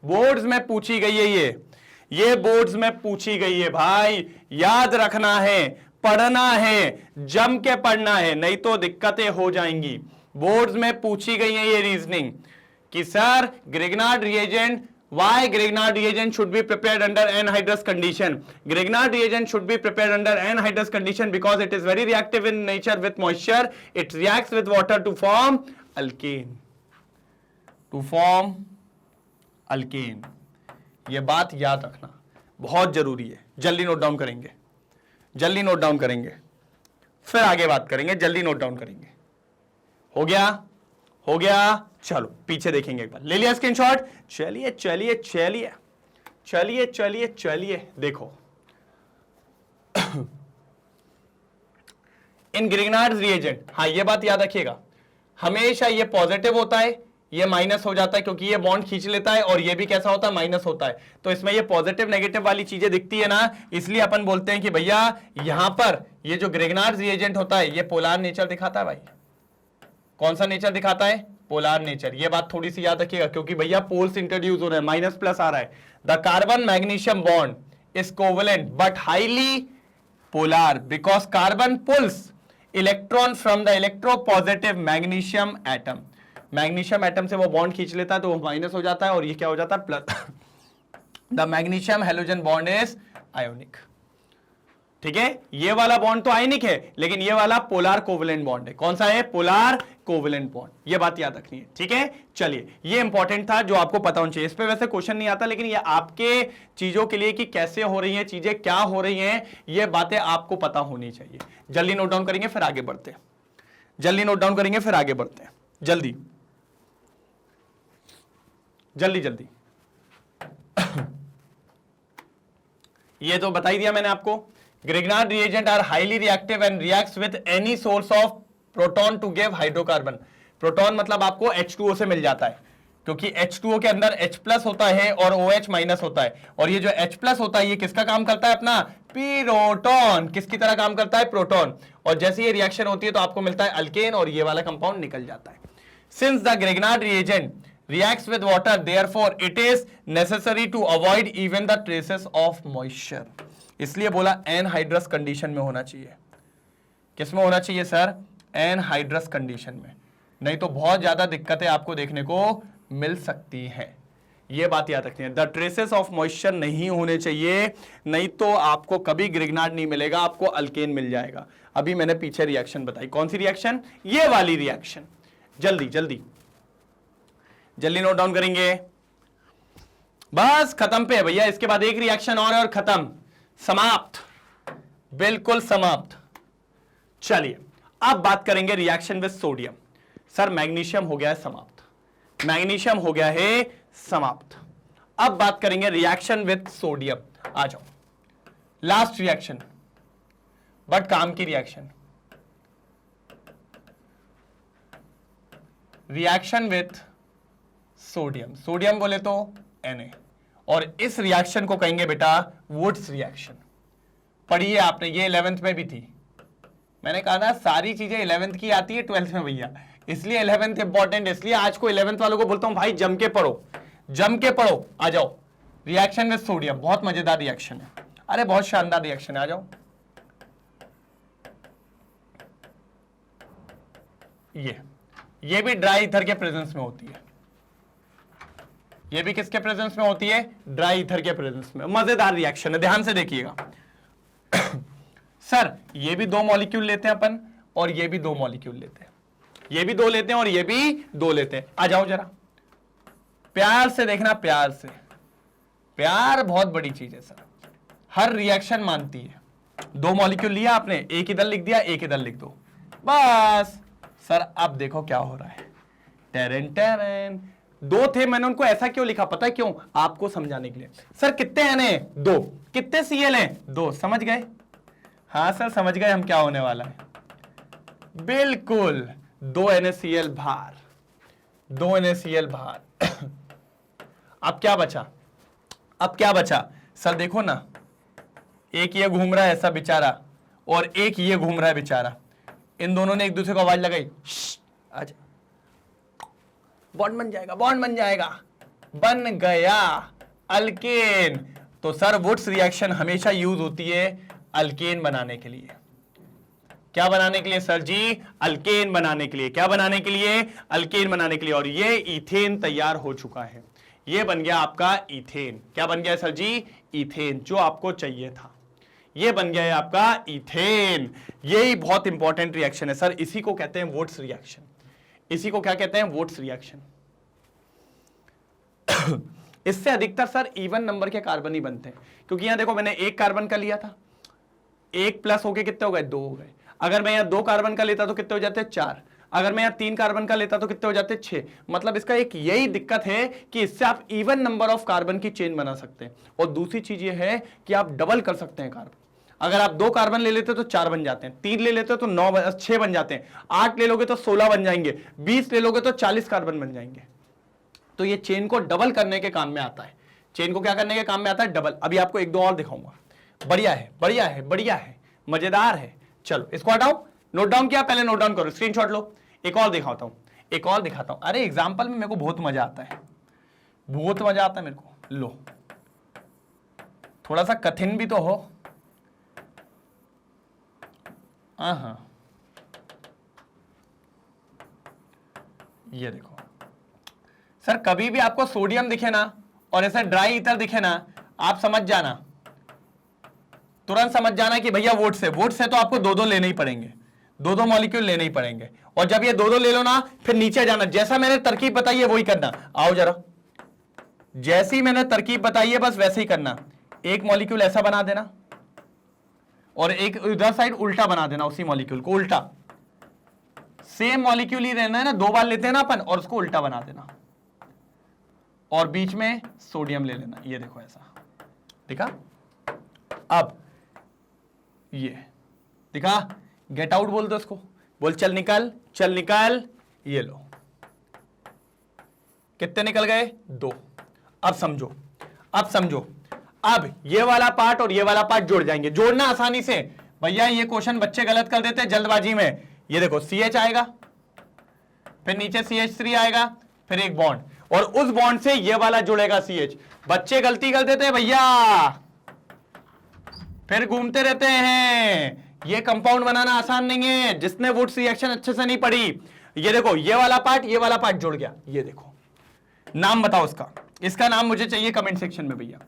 बोर्ड्स में पूछी गई है, ये बोर्ड्स में पूछी गई है भाई, याद रखना है, पढ़ना है, जम के पढ़ना है, नहीं तो दिक्कतें हो जाएंगी। बोर्ड्स में पूछी गई है ये रीजनिंग कि sir Grignard reagent, why Grignard reagent should be prepared under anhydrous condition? Grignard reagent should be prepared under anhydrous condition because it is very reactive in nature with moisture. It reacts with water to form alkane. To form alkane. ये बात याद रखना बहुत जरूरी है। जल्दी नोट डाउन करेंगे, जल्दी नोट डाउन करेंगे, फिर आगे बात करेंगे। जल्दी नोट डाउन करेंगे। हो गया? हो गया? चलो पीछे देखेंगे एक बार। ले लिया स्क्रीनशॉट? चलिए चलिए चलिए चलिए चलिए चलिए देखो। इन ग्रिग्नार्ड रिएजेंट, हाँ ये बात याद रखिएगा, हमेशा ये पॉजिटिव होता है, ये माइनस हो जाता है क्योंकि ये बॉन्ड खींच लेता है, और ये भी कैसा होता है? माइनस होता है। तो इसमें ये पॉजिटिव नेगेटिव वाली चीजें दिखती है ना, इसलिए अपन बोलते हैं कि भैया यहां पर ये जो ग्रिग्नार्ड रिएजेंट होता है ये पोलार नेचर दिखाता है। भाई कौन सा नेचर दिखाता है? Polar nature. ये बात थोड़ी सी याद रखिएगा क्योंकि भैया पोल्स इंट्रोड्यूस हो रहे हैं, माइनस प्लस आ रहा है। The carbon magnesium bond is covalent but highly polar because carbon pulls electron from the electropositive magnesium atom. Magnesium atom से वो बॉन्ड खींच लेता है तो वो माइनस हो जाता है और ये क्या हो जाता है plus. The magnesium halogen bond is ionic. ठीक है, ये वाला बॉन्ड तो आयनिक है लेकिन ये वाला पोलर कोवेलेंट बॉन्ड है। कौन सा है? Polar covalent bond. ये बात याद रखनी है। ठीक है, चलिए ये इंपॉर्टेंट था जो आपको पता होना चाहिए। इस पे वैसे क्वेश्चन नहीं आता लेकिन ये आपके चीजों के लिए कि कैसे हो रही हैं चीजें, क्या हो रही हैं, ये बातें आपको पता होनी चाहिए। जल्दी नोट डाउन करेंगे फिर आगे बढ़ते हैं। जल्दी नोट डाउन करेंगे फिर आगे बढ़ते हैं। जल्दी जल्दी जल्दी। ये तो बता ही दिया मैंने आपको। Grignard reagent are highly reactive and reacts with any source of proton to give hydrocarbon। Proton मतलब आपको H2O से मिल जाता है क्योंकि H2O के अंदर H प्लस होता है और OH माइनस होता है, और ये जो H प्लस होता है ये किसका काम करता है? अपना प्रोटॉन। किसकी तरह काम करता है? प्रोटॉन। और जैसे ये रिएक्शन होती है तो आपको मिलता है अल्केन और ये वाला कंपाउंड निकल जाता है। Since the Grignard reagent reacts with water, therefore it is necessary to avoid even the traces of moisture। इसलिए बोला एनहाइड्रस कंडीशन में होना चाहिए। किस में होना चाहिए सर? एनहाइड्रस कंडीशन में, नहीं तो बहुत ज्यादा दिक्कतें आपको देखने को मिल सकती हैं। ये बात याद रखनी है। द ट्रेसेस ऑफ मॉइस्चर नहीं होने चाहिए, नहीं तो आपको कभी ग्रिग्नार्ड नहीं मिलेगा, आपको अल्केन मिल जाएगा। अभी मैंने पीछे रिएक्शन बताई, कौन सी रिएक्शन? ये वाली रिएक्शन। जल्दी जल्दी जल्दी नोट डाउन करेंगे। बस खत्म पे है भैया, इसके बाद एक रिएक्शन और खत्म, समाप्त, बिल्कुल समाप्त। चलिए अब बात करेंगे reaction with sodium. Sir magnesium हो गया है समाप्त, मैग्नीशियम हो गया है समाप्त। अब बात करेंगे रिएक्शन विद सोडियम। आ जाओ, लास्ट रिएक्शन, बट काम की reaction, reaction with sodium. Sodium बोले तो Na, और इस रिएक्शन को कहेंगे बेटा वुड्स रिएक्शन। पढ़िए आपने, ये 11th में भी थी। मैंने कहा ना सारी चीजें 11th की आती है 12th में भैया, इसलिए 11th इंपॉर्टेंट। इसलिए आज को 11th वालों को बोलता हूं भाई जम के पढ़ो, जम के पढ़ो। आ जाओ, रिएक्शन विद सोडियम बहुत मजेदार रिएक्शन है, अरे बहुत शानदार रिएक्शन है। आ जाओ, ये भी ड्राई ईथर के प्रेजेंस में होती है। ये भी किसके प्रेजेंस में होती है? ड्राई ईथर के प्रेजेंस में। मजेदार रिएक्शन है, ध्यान से देखिएगा। सर ये भी 2 मॉलिक्यूल लेते हैं अपन और ये भी 2 मॉलिक्यूल लेते हैं, ये भी 2 लेते हैं और ये भी 2 लेते हैं। आ जाओ जरा, प्यार से देखना, प्यार से। प्यार बहुत बड़ी चीज है सर, हर रिएक्शन मानती है। 2 मॉलिक्यूल लिया आपने, एक इधर लिख दिया, एक इधर लिख दो, बस। सर अब देखो क्या हो रहा है, टेरेन टेरेन। 2 थे, मैंने उनको ऐसा क्यों लिखा पता है क्यों? आपको समझाने के लिए। सर कितने एन है? 2। कितने सीएल हैं? 2। समझ गए? हाँ सर समझ गए हम क्या होने वाला है। बिल्कुल 2 NaCl बाहर, 2 NaCl बाहर। अब क्या बचा? अब क्या बचा? सर देखो ना, एक ये घूम रहा है ऐसा बेचारा और एक ये घूम रहा है बेचारा। इन दोनों ने एक दूसरे को आवाज लगाई, आजा, बॉन्ड बन जाएगा, बॉन्ड बन जाएगा, बन गया अल्केन। तो सर वुड्स रिएक्शन हमेशा यूज होती है अल्केन बनाने के लिए। क्या बनाने के लिए सर जी? अल्केन बनाने के लिए। क्या बनाने के लिए? अल्केन बनाने के लिए। और ये इथेन तैयार हो चुका है, ये बन गया आपका इथेन। क्या बन गया सर जी? इथेन, जो आपको चाहिए था, ये बन गया है आपका इथेन। यही बहुत इंपॉर्टेंट रिएक्शन है सर, इसी को कहते हैं वुड्स रिएक्शन। इसी को क्या कहते हैं? Wurtz reaction. इससे अधिकतर सर इवन नंबर के कार्बन ही बनते हैं, क्योंकि यहां देखो मैंने 1 कार्बन का लिया था, 1 प्लस होके कितने हो गए? 2 हो गए। अगर मैं यहां 2 कार्बन का लेता तो कितने हो जाते? 4। अगर मैं यहां 3 कार्बन का लेता तो कितने हो जाते? 6। मतलब इसका एक यही दिक्कत है कि इससे आप इवन नंबर ऑफ कार्बन की चेन बना सकते हैं। और दूसरी चीज ये है कि आप डबल कर सकते हैं कार्बन। अगर आप 2 कार्बन ले लेते तो 4 बन जाते हैं, 3 ले लेते तो 6 बन जाते हैं, 8 ले लोगे तो 16 बन जाएंगे, 20 ले लोगे तो 40 कार्बन बन जाएंगे। तो ये चेन को डबल करने के काम में आता है। चेन को क्या करने के काम में आता है? डबल। अभी आपको 1-2 और दिखाऊंगा। बढ़िया है, बढ़िया है, बढ़िया है, मजेदार है। चलो इसको हटाओ, नोट डाउन किया? पहले नोट डाउन करो, स्क्रीनशॉट लो। एक और दिखाता हूं, एक और दिखाता हूं। अरे एग्जाम्पल में मेरे को बहुत मजा आता है, बहुत मजा आता है मेरे को। लो थोड़ा सा कठिन भी तो हो। हाँ, ये देखो सर, कभी भी आपको सोडियम दिखे ना और ऐसा ड्राई ईथर दिखे ना, आप समझ जाना, तुरंत समझ जाना कि भैया वोट से तो आपको दो दो लेने ही पड़ेंगे, दो दो मॉलिक्यूल लेने ही पड़ेंगे। और जब ये दो दो ले लो ना, फिर नीचे जाना, जैसा मैंने तरकीब बताई है वही करना। आओ जरा, जैसी मैंने तरकीब बताई है बस वैसे ही करना। एक मॉलिक्यूल ऐसा बना देना और एक उधर साइड उल्टा बना देना, उसी मॉलिक्यूल को उल्टा। सेम मॉलिक्यूल ही रहना है ना, दो बार लेते हैं ना अपन, और उसको उल्टा बना देना और बीच में सोडियम ले लेना। ये देखो ऐसा दिखा। अब ये दिखा, गेट आउट बोल दो उसको, बोल चल निकल, चल निकल। ये लो, कितने निकल गए? दो। अब समझो, अब समझो, अब ये वाला पार्ट और ये वाला पार्ट जुड़ जाएंगे। जोड़ना आसानी से भैया, ये क्वेश्चन बच्चे गलत कर देते हैं जल्दबाजी में। ये देखो CH आएगा, फिर नीचे CH3 आएगा, फिर एक बॉन्ड, और उस बॉन्ड से ये वाला जुड़ेगा CH। बच्चे गलती कर देते हैं भैया, फिर घूमते रहते हैं। ये कंपाउंड बनाना आसान नहीं है, जिसने वुड्स रिएक्शन अच्छे से नहीं पढ़ी। ये देखो, ये वाला पार्ट जुड़ गया। ये देखो, नाम बताओ उसका, इसका नाम मुझे चाहिए कमेंट सेक्शन में भैया।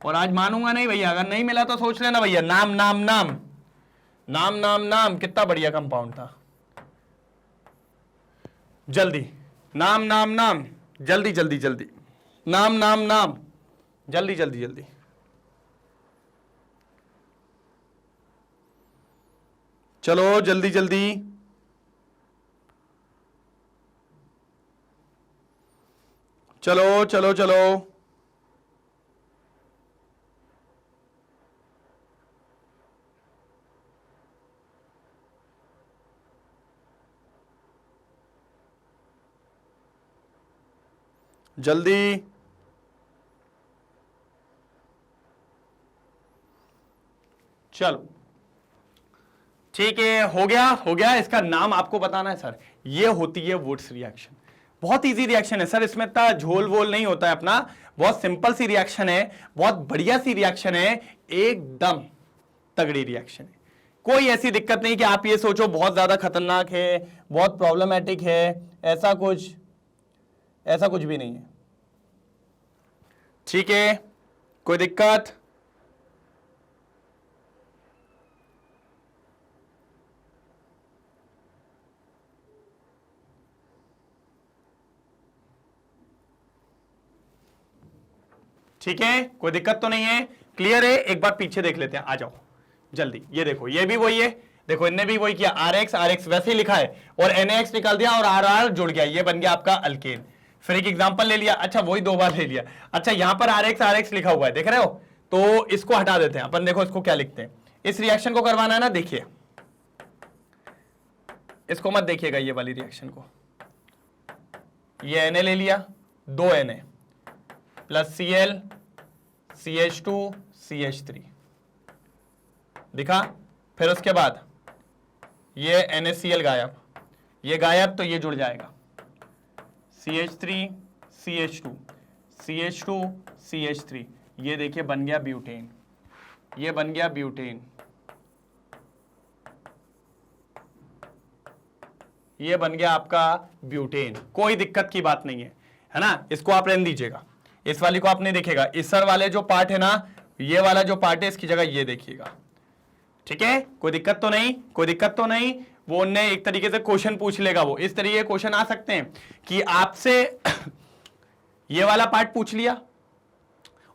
और आज मानूंगा नहीं भैया, अगर नहीं मिला तो सोच लेना भैया। नाम नाम नाम नाम नाम नाम, कितना बढ़िया कंपाउंड था। जल्दी नाम नाम नाम, जल्दी जल्दी जल्दी, नाम नाम नाम, जल्दी जल्दी जल्दी। चलो जल्दी जल्दी, चलो चलो चलो, जल्दी। चलो ठीक है, हो गया हो गया। इसका नाम आपको बताना है सर। ये होती है वुड्स रिएक्शन। बहुत इजी रिएक्शन है सर, इसमें इतना झोल वोल नहीं होता है अपना। बहुत सिंपल सी रिएक्शन है, बहुत बढ़िया सी रिएक्शन है, एकदम तगड़ी रिएक्शन है। कोई ऐसी दिक्कत नहीं कि आप ये सोचो बहुत ज्यादा खतरनाक है, बहुत प्रॉब्लमेटिक है, ऐसा कुछ भी नहीं है। ठीक है, कोई दिक्कत? ठीक है, कोई दिक्कत तो नहीं है, क्लियर है? एक बार पीछे देख लेते हैं, आ जाओ जल्दी। ये देखो, ये भी वही है, देखो इनने भी वही किया, RX वैसे ही लिखा है और NaX निकाल दिया और RR जुड़ गया, ये बन गया आपका अल्केन। फिर एक एग्जांपल ले लिया, अच्छा वही दो बार ले लिया। अच्छा यहां पर RX लिखा हुआ है, देख रहे हो? तो इसको हटा देते हैं अपन। देखो इसको क्या लिखते हैं, इस रिएक्शन को करवाना है ना, देखिए इसको मत देखिएगा, ये वाली रिएक्शन को। ये Na ले लिया, 2 Na plus Cl CH2 CH3 दिखा। फिर उसके बाद ये NaCl गायब, ये गायब, तो ये जुड़ जाएगा CH3 CH2 CH2 CH3, ये देखिए बन गया ब्यूटेन, ये बन गया ब्यूटेन, ये बन गया आपका ब्यूटेन। कोई दिक्कत की बात नहीं है ना? इसको आप रहने दीजिएगा, इस वाली को आप नहीं देखेगा। इस सर वाले जो पार्ट है ना, ये वाला जो पार्ट है इसकी जगह ये देखिएगा। ठीक है, कोई दिक्कत तो नहीं, कोई दिक्कत तो नहीं। वो उन्हें एक तरीके से क्वेश्चन पूछ लेगा, वो इस तरीके के क्वेश्चन आ सकते हैं कि आपसे ये वाला पार्ट पूछ लिया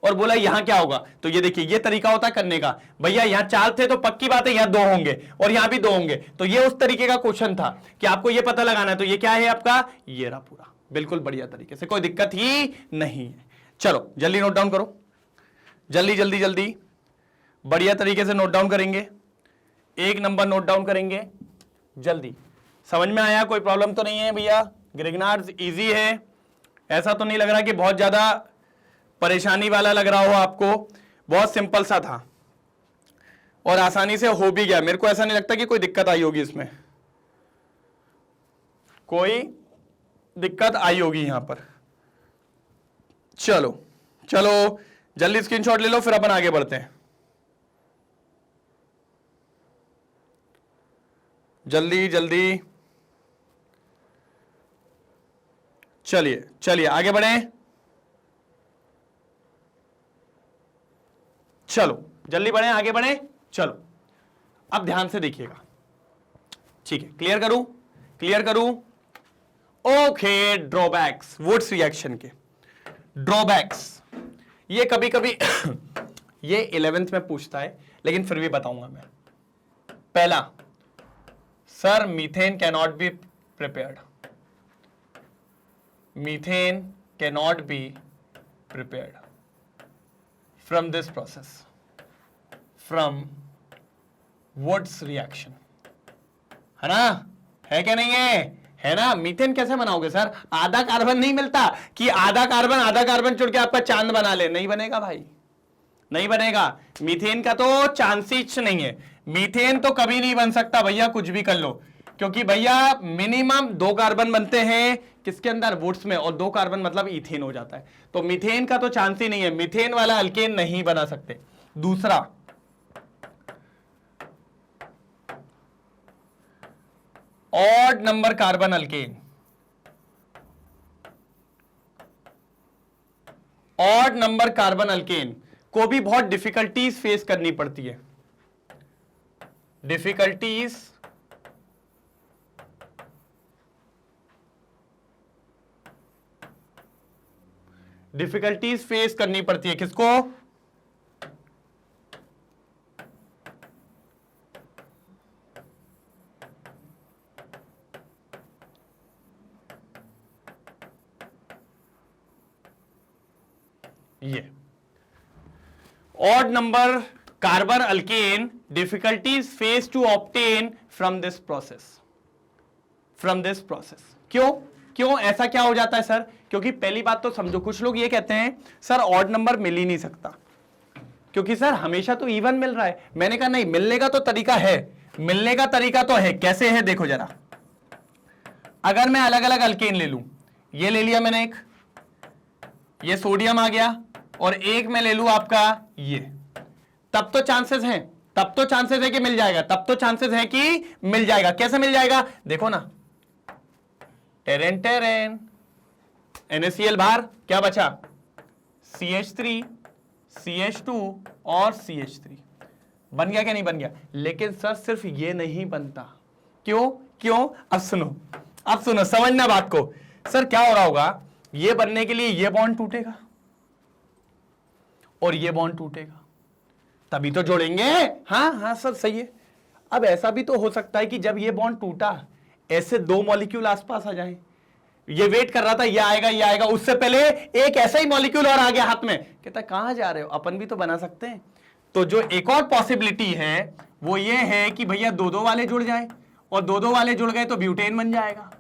और बोला यहां क्या होगा, तो ये देखिए ये तरीका होता है करने का। भैया यहां 4 थे तो पक्की बात है यहां 2 होंगे और यहां भी 2 होंगे, तो ये उस तरीके का क्वेश्चन था कि आपको ये पता लगाना है। तो ये क्या है आपका, ये रहा पूरा, बिल्कुल बढ़िया तरीके से, कोई दिक्कत ही नहीं है। चलो जल्दी नोट डाउन करो, जल्दी जल्दी जल्दी, बढ़िया तरीके से नोट डाउन करेंगे, 1 नंबर नोट डाउन करेंगे जल्दी। समझ में आया? कोई प्रॉब्लम तो नहीं है भैया? ग्रिग्नार्ड्स इजी है, ऐसा तो नहीं लग रहा कि बहुत ज्यादा परेशानी वाला लग रहा हो आपको? बहुत सिंपल सा था और आसानी से हो भी गया। मेरे को ऐसा नहीं लगता कि कोई दिक्कत आई होगी इसमें, कोई दिक्कत आई होगी यहां पर। चलो चलो जल्दी स्क्रीनशॉट ले लो, फिर अपन आगे बढ़ते हैं। जल्दी जल्दी चलिए चलिए आगे बढ़े, चलो जल्दी बढ़े, आगे बढ़े, चलो अब ध्यान से देखिएगा, ठीक है, क्लियर करूं, ओके। ड्रॉबैक्स, वुड्स रिएक्शन के ड्रॉबैक्स, ये कभी कभी ये 11th में पूछता है, लेकिन फिर भी बताऊंगा मैं। पहला, sir methane cannot be prepared, methane cannot be prepared from this process, from Wurtz reaction, है ना, है क्या नहीं है ना। मीथेन कैसे बनाओगे सर, आधा कार्बन नहीं मिलता कि आधा कार्बन जुड़ के आपका चांद बना ले, नहीं बनेगा भाई, नहीं बनेगा। मीथेन का तो चांसेस नहीं है, मीथेन तो कभी नहीं बन सकता भैया, कुछ भी कर लो, क्योंकि भैया मिनिमम 2 कार्बन बनते हैं किसके अंदर, वुड्स में, और 2 कार्बन मतलब इथेन हो जाता है, तो मीथेन का तो चांस ही नहीं है, मीथेन वाला अल्केन नहीं बना सकते। दूसरा, odd number carbon alkane, odd number carbon alkane को भी बहुत डिफिकल्टीज फेस करनी पड़ती है, डिफिकल्टीज फेस करनी पड़ती है, किसको, ये odd number carbon alkane difficulties face to obtain from this process. क्यों ऐसा क्या हो जाता है सर, क्योंकि पहली बात तो समझो, कुछ लोग ये कहते हैं सर ऑड नंबर मिल ही नहीं सकता, क्योंकि सर हमेशा तो इवन मिल रहा है। मैंने कहा नहीं, मिलने का तो तरीका है, मिलने का तरीका तो है, कैसे है देखो जरा। अगर मैं अलग अलग अल्केन ले लूं, ये ले लिया मैंने एक, ये सोडियम आ गया, और एक मैं ले लूं आपका ये, तब तो चांसेस हैं, है कि मिल जाएगा, तब तो चांसेस है कि मिल जाएगा। कैसे मिल जाएगा देखो ना, टेरेन टेरेन, NaCl बाहर, क्या बचा, CH3, CH2 और CH3, बन गया क्या नहीं बन गया। लेकिन सर सिर्फ ये नहीं बनता, क्यों अब सुनो समझना बात को। सर क्या हो रहा होगा, ये बनने के लिए ये बॉन्ड टूटेगा और ये बॉन्ड टूटेगा, तभी तो जोड़ेंगे। हाँ सर सही है। अब ऐसा भी तो हो सकता है कि जब ये बॉन्ड टूटा, ऐसे 2 मॉलिक्यूल आसपास आ जाए, ये वेट कर रहा था ये आएगा, उससे पहले एक ऐसा ही मॉलिक्यूल और आ गया हाथ में, कहता कहां जा रहे हो, अपन भी तो बना सकते हैं। तो जो एक और पॉसिबिलिटी है वो ये है कि भैया 2-2 वाले जुड़ जाए, और 2-2 वाले जुड़ गए तो ब्यूटेन बन जाएगा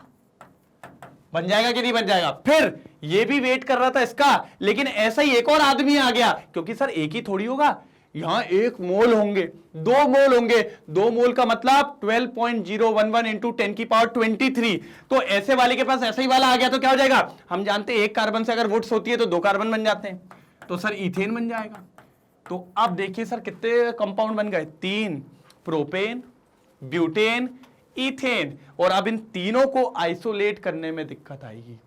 कि नहीं बन जाएगा। फिर ये भी वेट कर रहा था इसका, लेकिन ऐसा ही एक और आदमी आ गया, क्योंकि सर एक ही थोड़ी होगा, यहां 1 मोल होंगे, 2 मोल होंगे, 2 मोल का मतलब 12.011 इंटू 10 की पावर 23। तो ऐसे वाले के पास ऐसा ही वाला आ गया तो क्या हो जाएगा, हम जानते हैं 1 कार्बन से अगर वुड्स होती है तो 2 कार्बन बन जाते हैं, तो सर इथेन बन जाएगा। तो अब देखिए सर कितने कंपाउंड बन गए, 3, प्रोपेन, ब्यूटेन, इथेन। और अब इन तीनों को आइसोलेट करने में दिक्कत आएगी,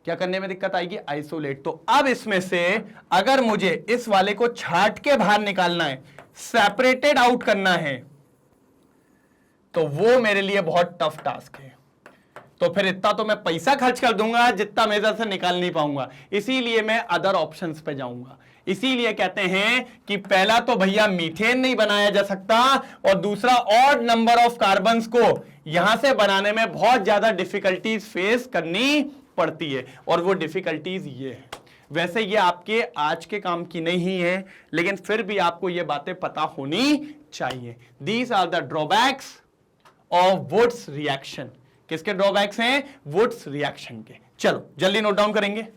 क्या करने में दिक्कत आएगी, आइसोलेट। तो अब इसमें से अगर मुझे इस वाले को छाट के बाहर निकालना है, सेपरेटेड आउट करना है, तो वो मेरे लिए बहुत टफ टास्क है। तो फिर इतना तो मैं पैसा खर्च कर दूंगा जितना मेजर से निकाल नहीं पाऊंगा, इसीलिए मैं अदर ऑप्शंस पे जाऊंगा। इसीलिए कहते हैं कि पहला तो भैया मीथेन नहीं बनाया जा सकता, और दूसरा ऑड नंबर ऑफ कार्बन्स को यहां से बनाने में बहुत ज्यादा डिफिकल्टीज फेस करनी पड़ती है, और वो डिफिकल्टीज ये है। वैसे ये आपके आज के काम की नहीं है, लेकिन फिर भी आपको ये बातें पता होनी चाहिए। These are the drawbacks of Wurtz reaction. किसके ड्रॉबैक्स हैं, वुड्स रिएक्शन के। चलो जल्दी नोट डाउन करेंगे,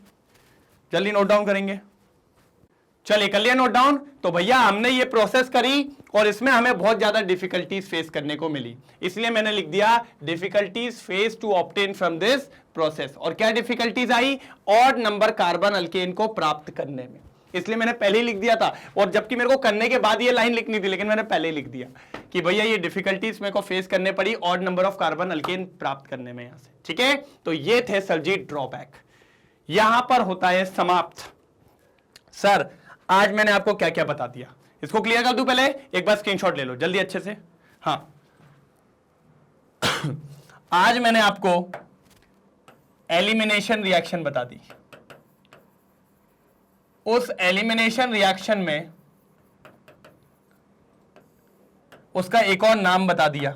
चलिए कर लिया नोट डाउन। तो भैया हमने ये प्रोसेस करी और इसमें हमें बहुत ज्यादा डिफिकल्टीज फेस करने को मिली, इसलिए मैंने लिख दिया difficulties face to obtain from this process. और क्या डिफिकल्टीज आई, ऑड नंबर कार्बन अल्केन को प्राप्त करने में। इसलिए मैंने पहले ही लिख दिया था, और जबकि मेरे को करने के बाद ये लाइन लिखनी थी, लेकिन मैंने पहले ही लिख दिया कि भैया ये डिफिकल्टीज मेरे को फेस करने पड़ी odd number of carbon alkane प्राप्त करने में यहां से। ठीक है, तो ये थे सर जी ड्रॉबैक। यहां पर होता है समाप्त। सर आज मैंने आपको क्या क्या बता दिया, इसको क्लियर कर दूं पहले, एक बार स्क्रीनशॉट ले लो जल्दी अच्छे से। हाँ आज मैंने आपको एलिमिनेशन रिएक्शन बता दी, उस एलिमिनेशन रिएक्शन में उसका एक और नाम बता दिया,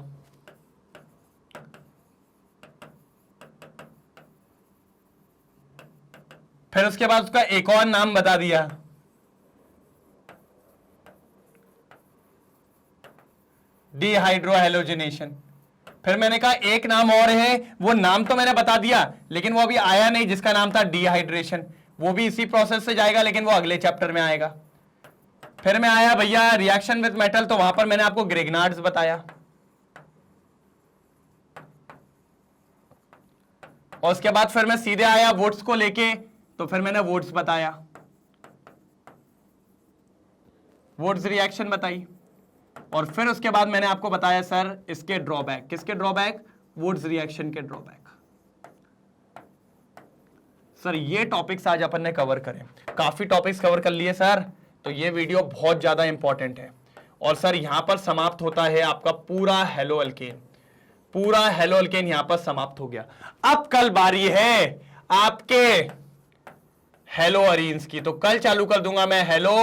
फिर उसके बाद उसका एक और नाम बता दिया, डिहाइड्रोहेलोजिनेशन। फिर मैंने कहा एक नाम और है, वो नाम तो मैंने बता दिया लेकिन वो अभी आया नहीं, जिसका नाम था डिहाइड्रेशन। वो भी इसी प्रोसेस से जाएगा लेकिन वो अगले चैप्टर में आएगा। फिर मैं आया भैया रिएक्शन विद मेटल, तो वहां पर मैंने आपको ग्रेगनार्ड्स बताया, और उसके बाद फिर मैं सीधे आया वुड्स को लेके, तो फिर मैंने वुड्स बताया, वुड्स रिएक्शन बताई, और फिर उसके बाद मैंने आपको बताया सर इसके ड्रॉबैक। किसके ड्रॉबैक? वुड्स रिएक्शन के ड्रॉबैक। सर ये टॉपिक्स आज अपन ने कवर करें, काफी टॉपिक्स कवर कर लिए सर, तो ये वीडियो बहुत ज्यादा इंपॉर्टेंट है। और सर यहां पर समाप्त होता है आपका पूरा हेलो अल्केन, पूरा हेलो अल्केन यहां पर समाप्त हो गया। अब कल बारी है आपके हेलो अरीन्स की, तो कल चालू कर दूंगा मैं हेलो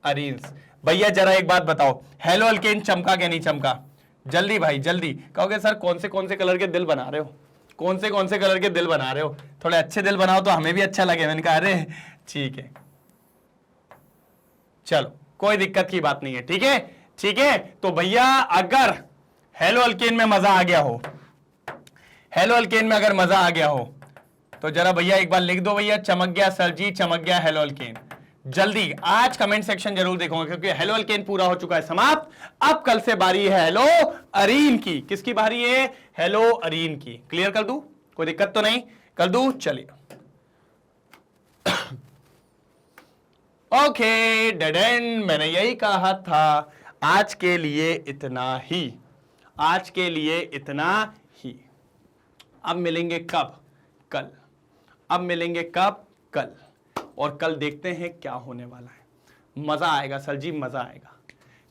अरीन्स। भैया जरा एक बात बताओ, हेलो अल्केन चमका क्या नहीं चमका? जल्दी भाई जल्दी। कहोगे सर कौन से कलर के दिल बना रहे हो, कौन से कलर के दिल बना रहे हो, थोड़े अच्छे दिल बनाओ तो हमें भी अच्छा लगे। मैंने कहा अरे ठीक है, चलो कोई दिक्कत की बात नहीं है, ठीक है ठीक है। तो भैया अगर हेलो अल्केन में मजा आ गया हो, हेलो अल्केन में अगर मजा आ गया हो तो जरा भैया एक बार लिख दो, भैया चमक गया सर जी, चमक गया हेलो अल्केन। जल्दी आज कमेंट सेक्शन जरूर देखूंगा, क्योंकि हेलो अल्केन पूरा हो चुका है समाप्त। अब कल से बारी है हेलो अरीन की। किसकी बारी है? हेलो अरीन की। क्लियर कर दूं, कोई दिक्कत तो नहीं? कर दूं, चलिए। ओके डेडेन, मैंने यही कहा था। आज के लिए इतना ही, आज के लिए इतना ही। अब मिलेंगे कब? कल। अब मिलेंगे कब? कल। और कल देखते हैं क्या होने वाला है। मजा आएगा सर जी, मजा आएगा।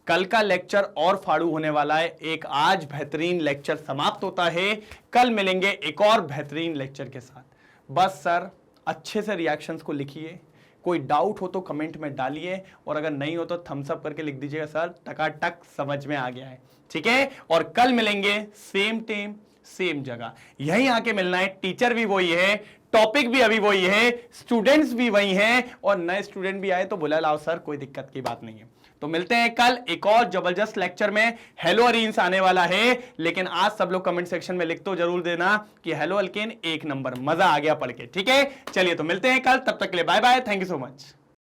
कल का लेक्चर और फाड़ू होने वाला है। एक आज बेहतरीन लेक्चर समाप्त होता है, कल मिलेंगे एक और बेहतरीन लेक्चर के साथ। बस सर अच्छे से रिएक्शंस को लिखिए, कोई डाउट हो तो कमेंट में डालिए, और अगर नहीं हो तो थम्स अप करके लिख दीजिएगा सर टकाटक समझ में आ गया है, ठीक है। और कल मिलेंगे सेम टाइम सेम जगह, यहीं आके मिलना है। टीचर भी वही है, टॉपिक भी अभी वही है, स्टूडेंट्स भी वही हैं, और नए स्टूडेंट भी आए तो बुला लाओ सर, कोई दिक्कत की बात नहीं है। तो मिलते हैं कल एक और जबरदस्त लेक्चर में। हेलो अरीन्स आने वाला है, लेकिन आज सब लोग कमेंट सेक्शन में लिख तो जरूर देना कि हेलो अल्केन एक नंबर, मजा आ गया पढ़ के, ठीक है। चलिए तो मिलते हैं कल, तब तक के लिए bye bye, thank you so much.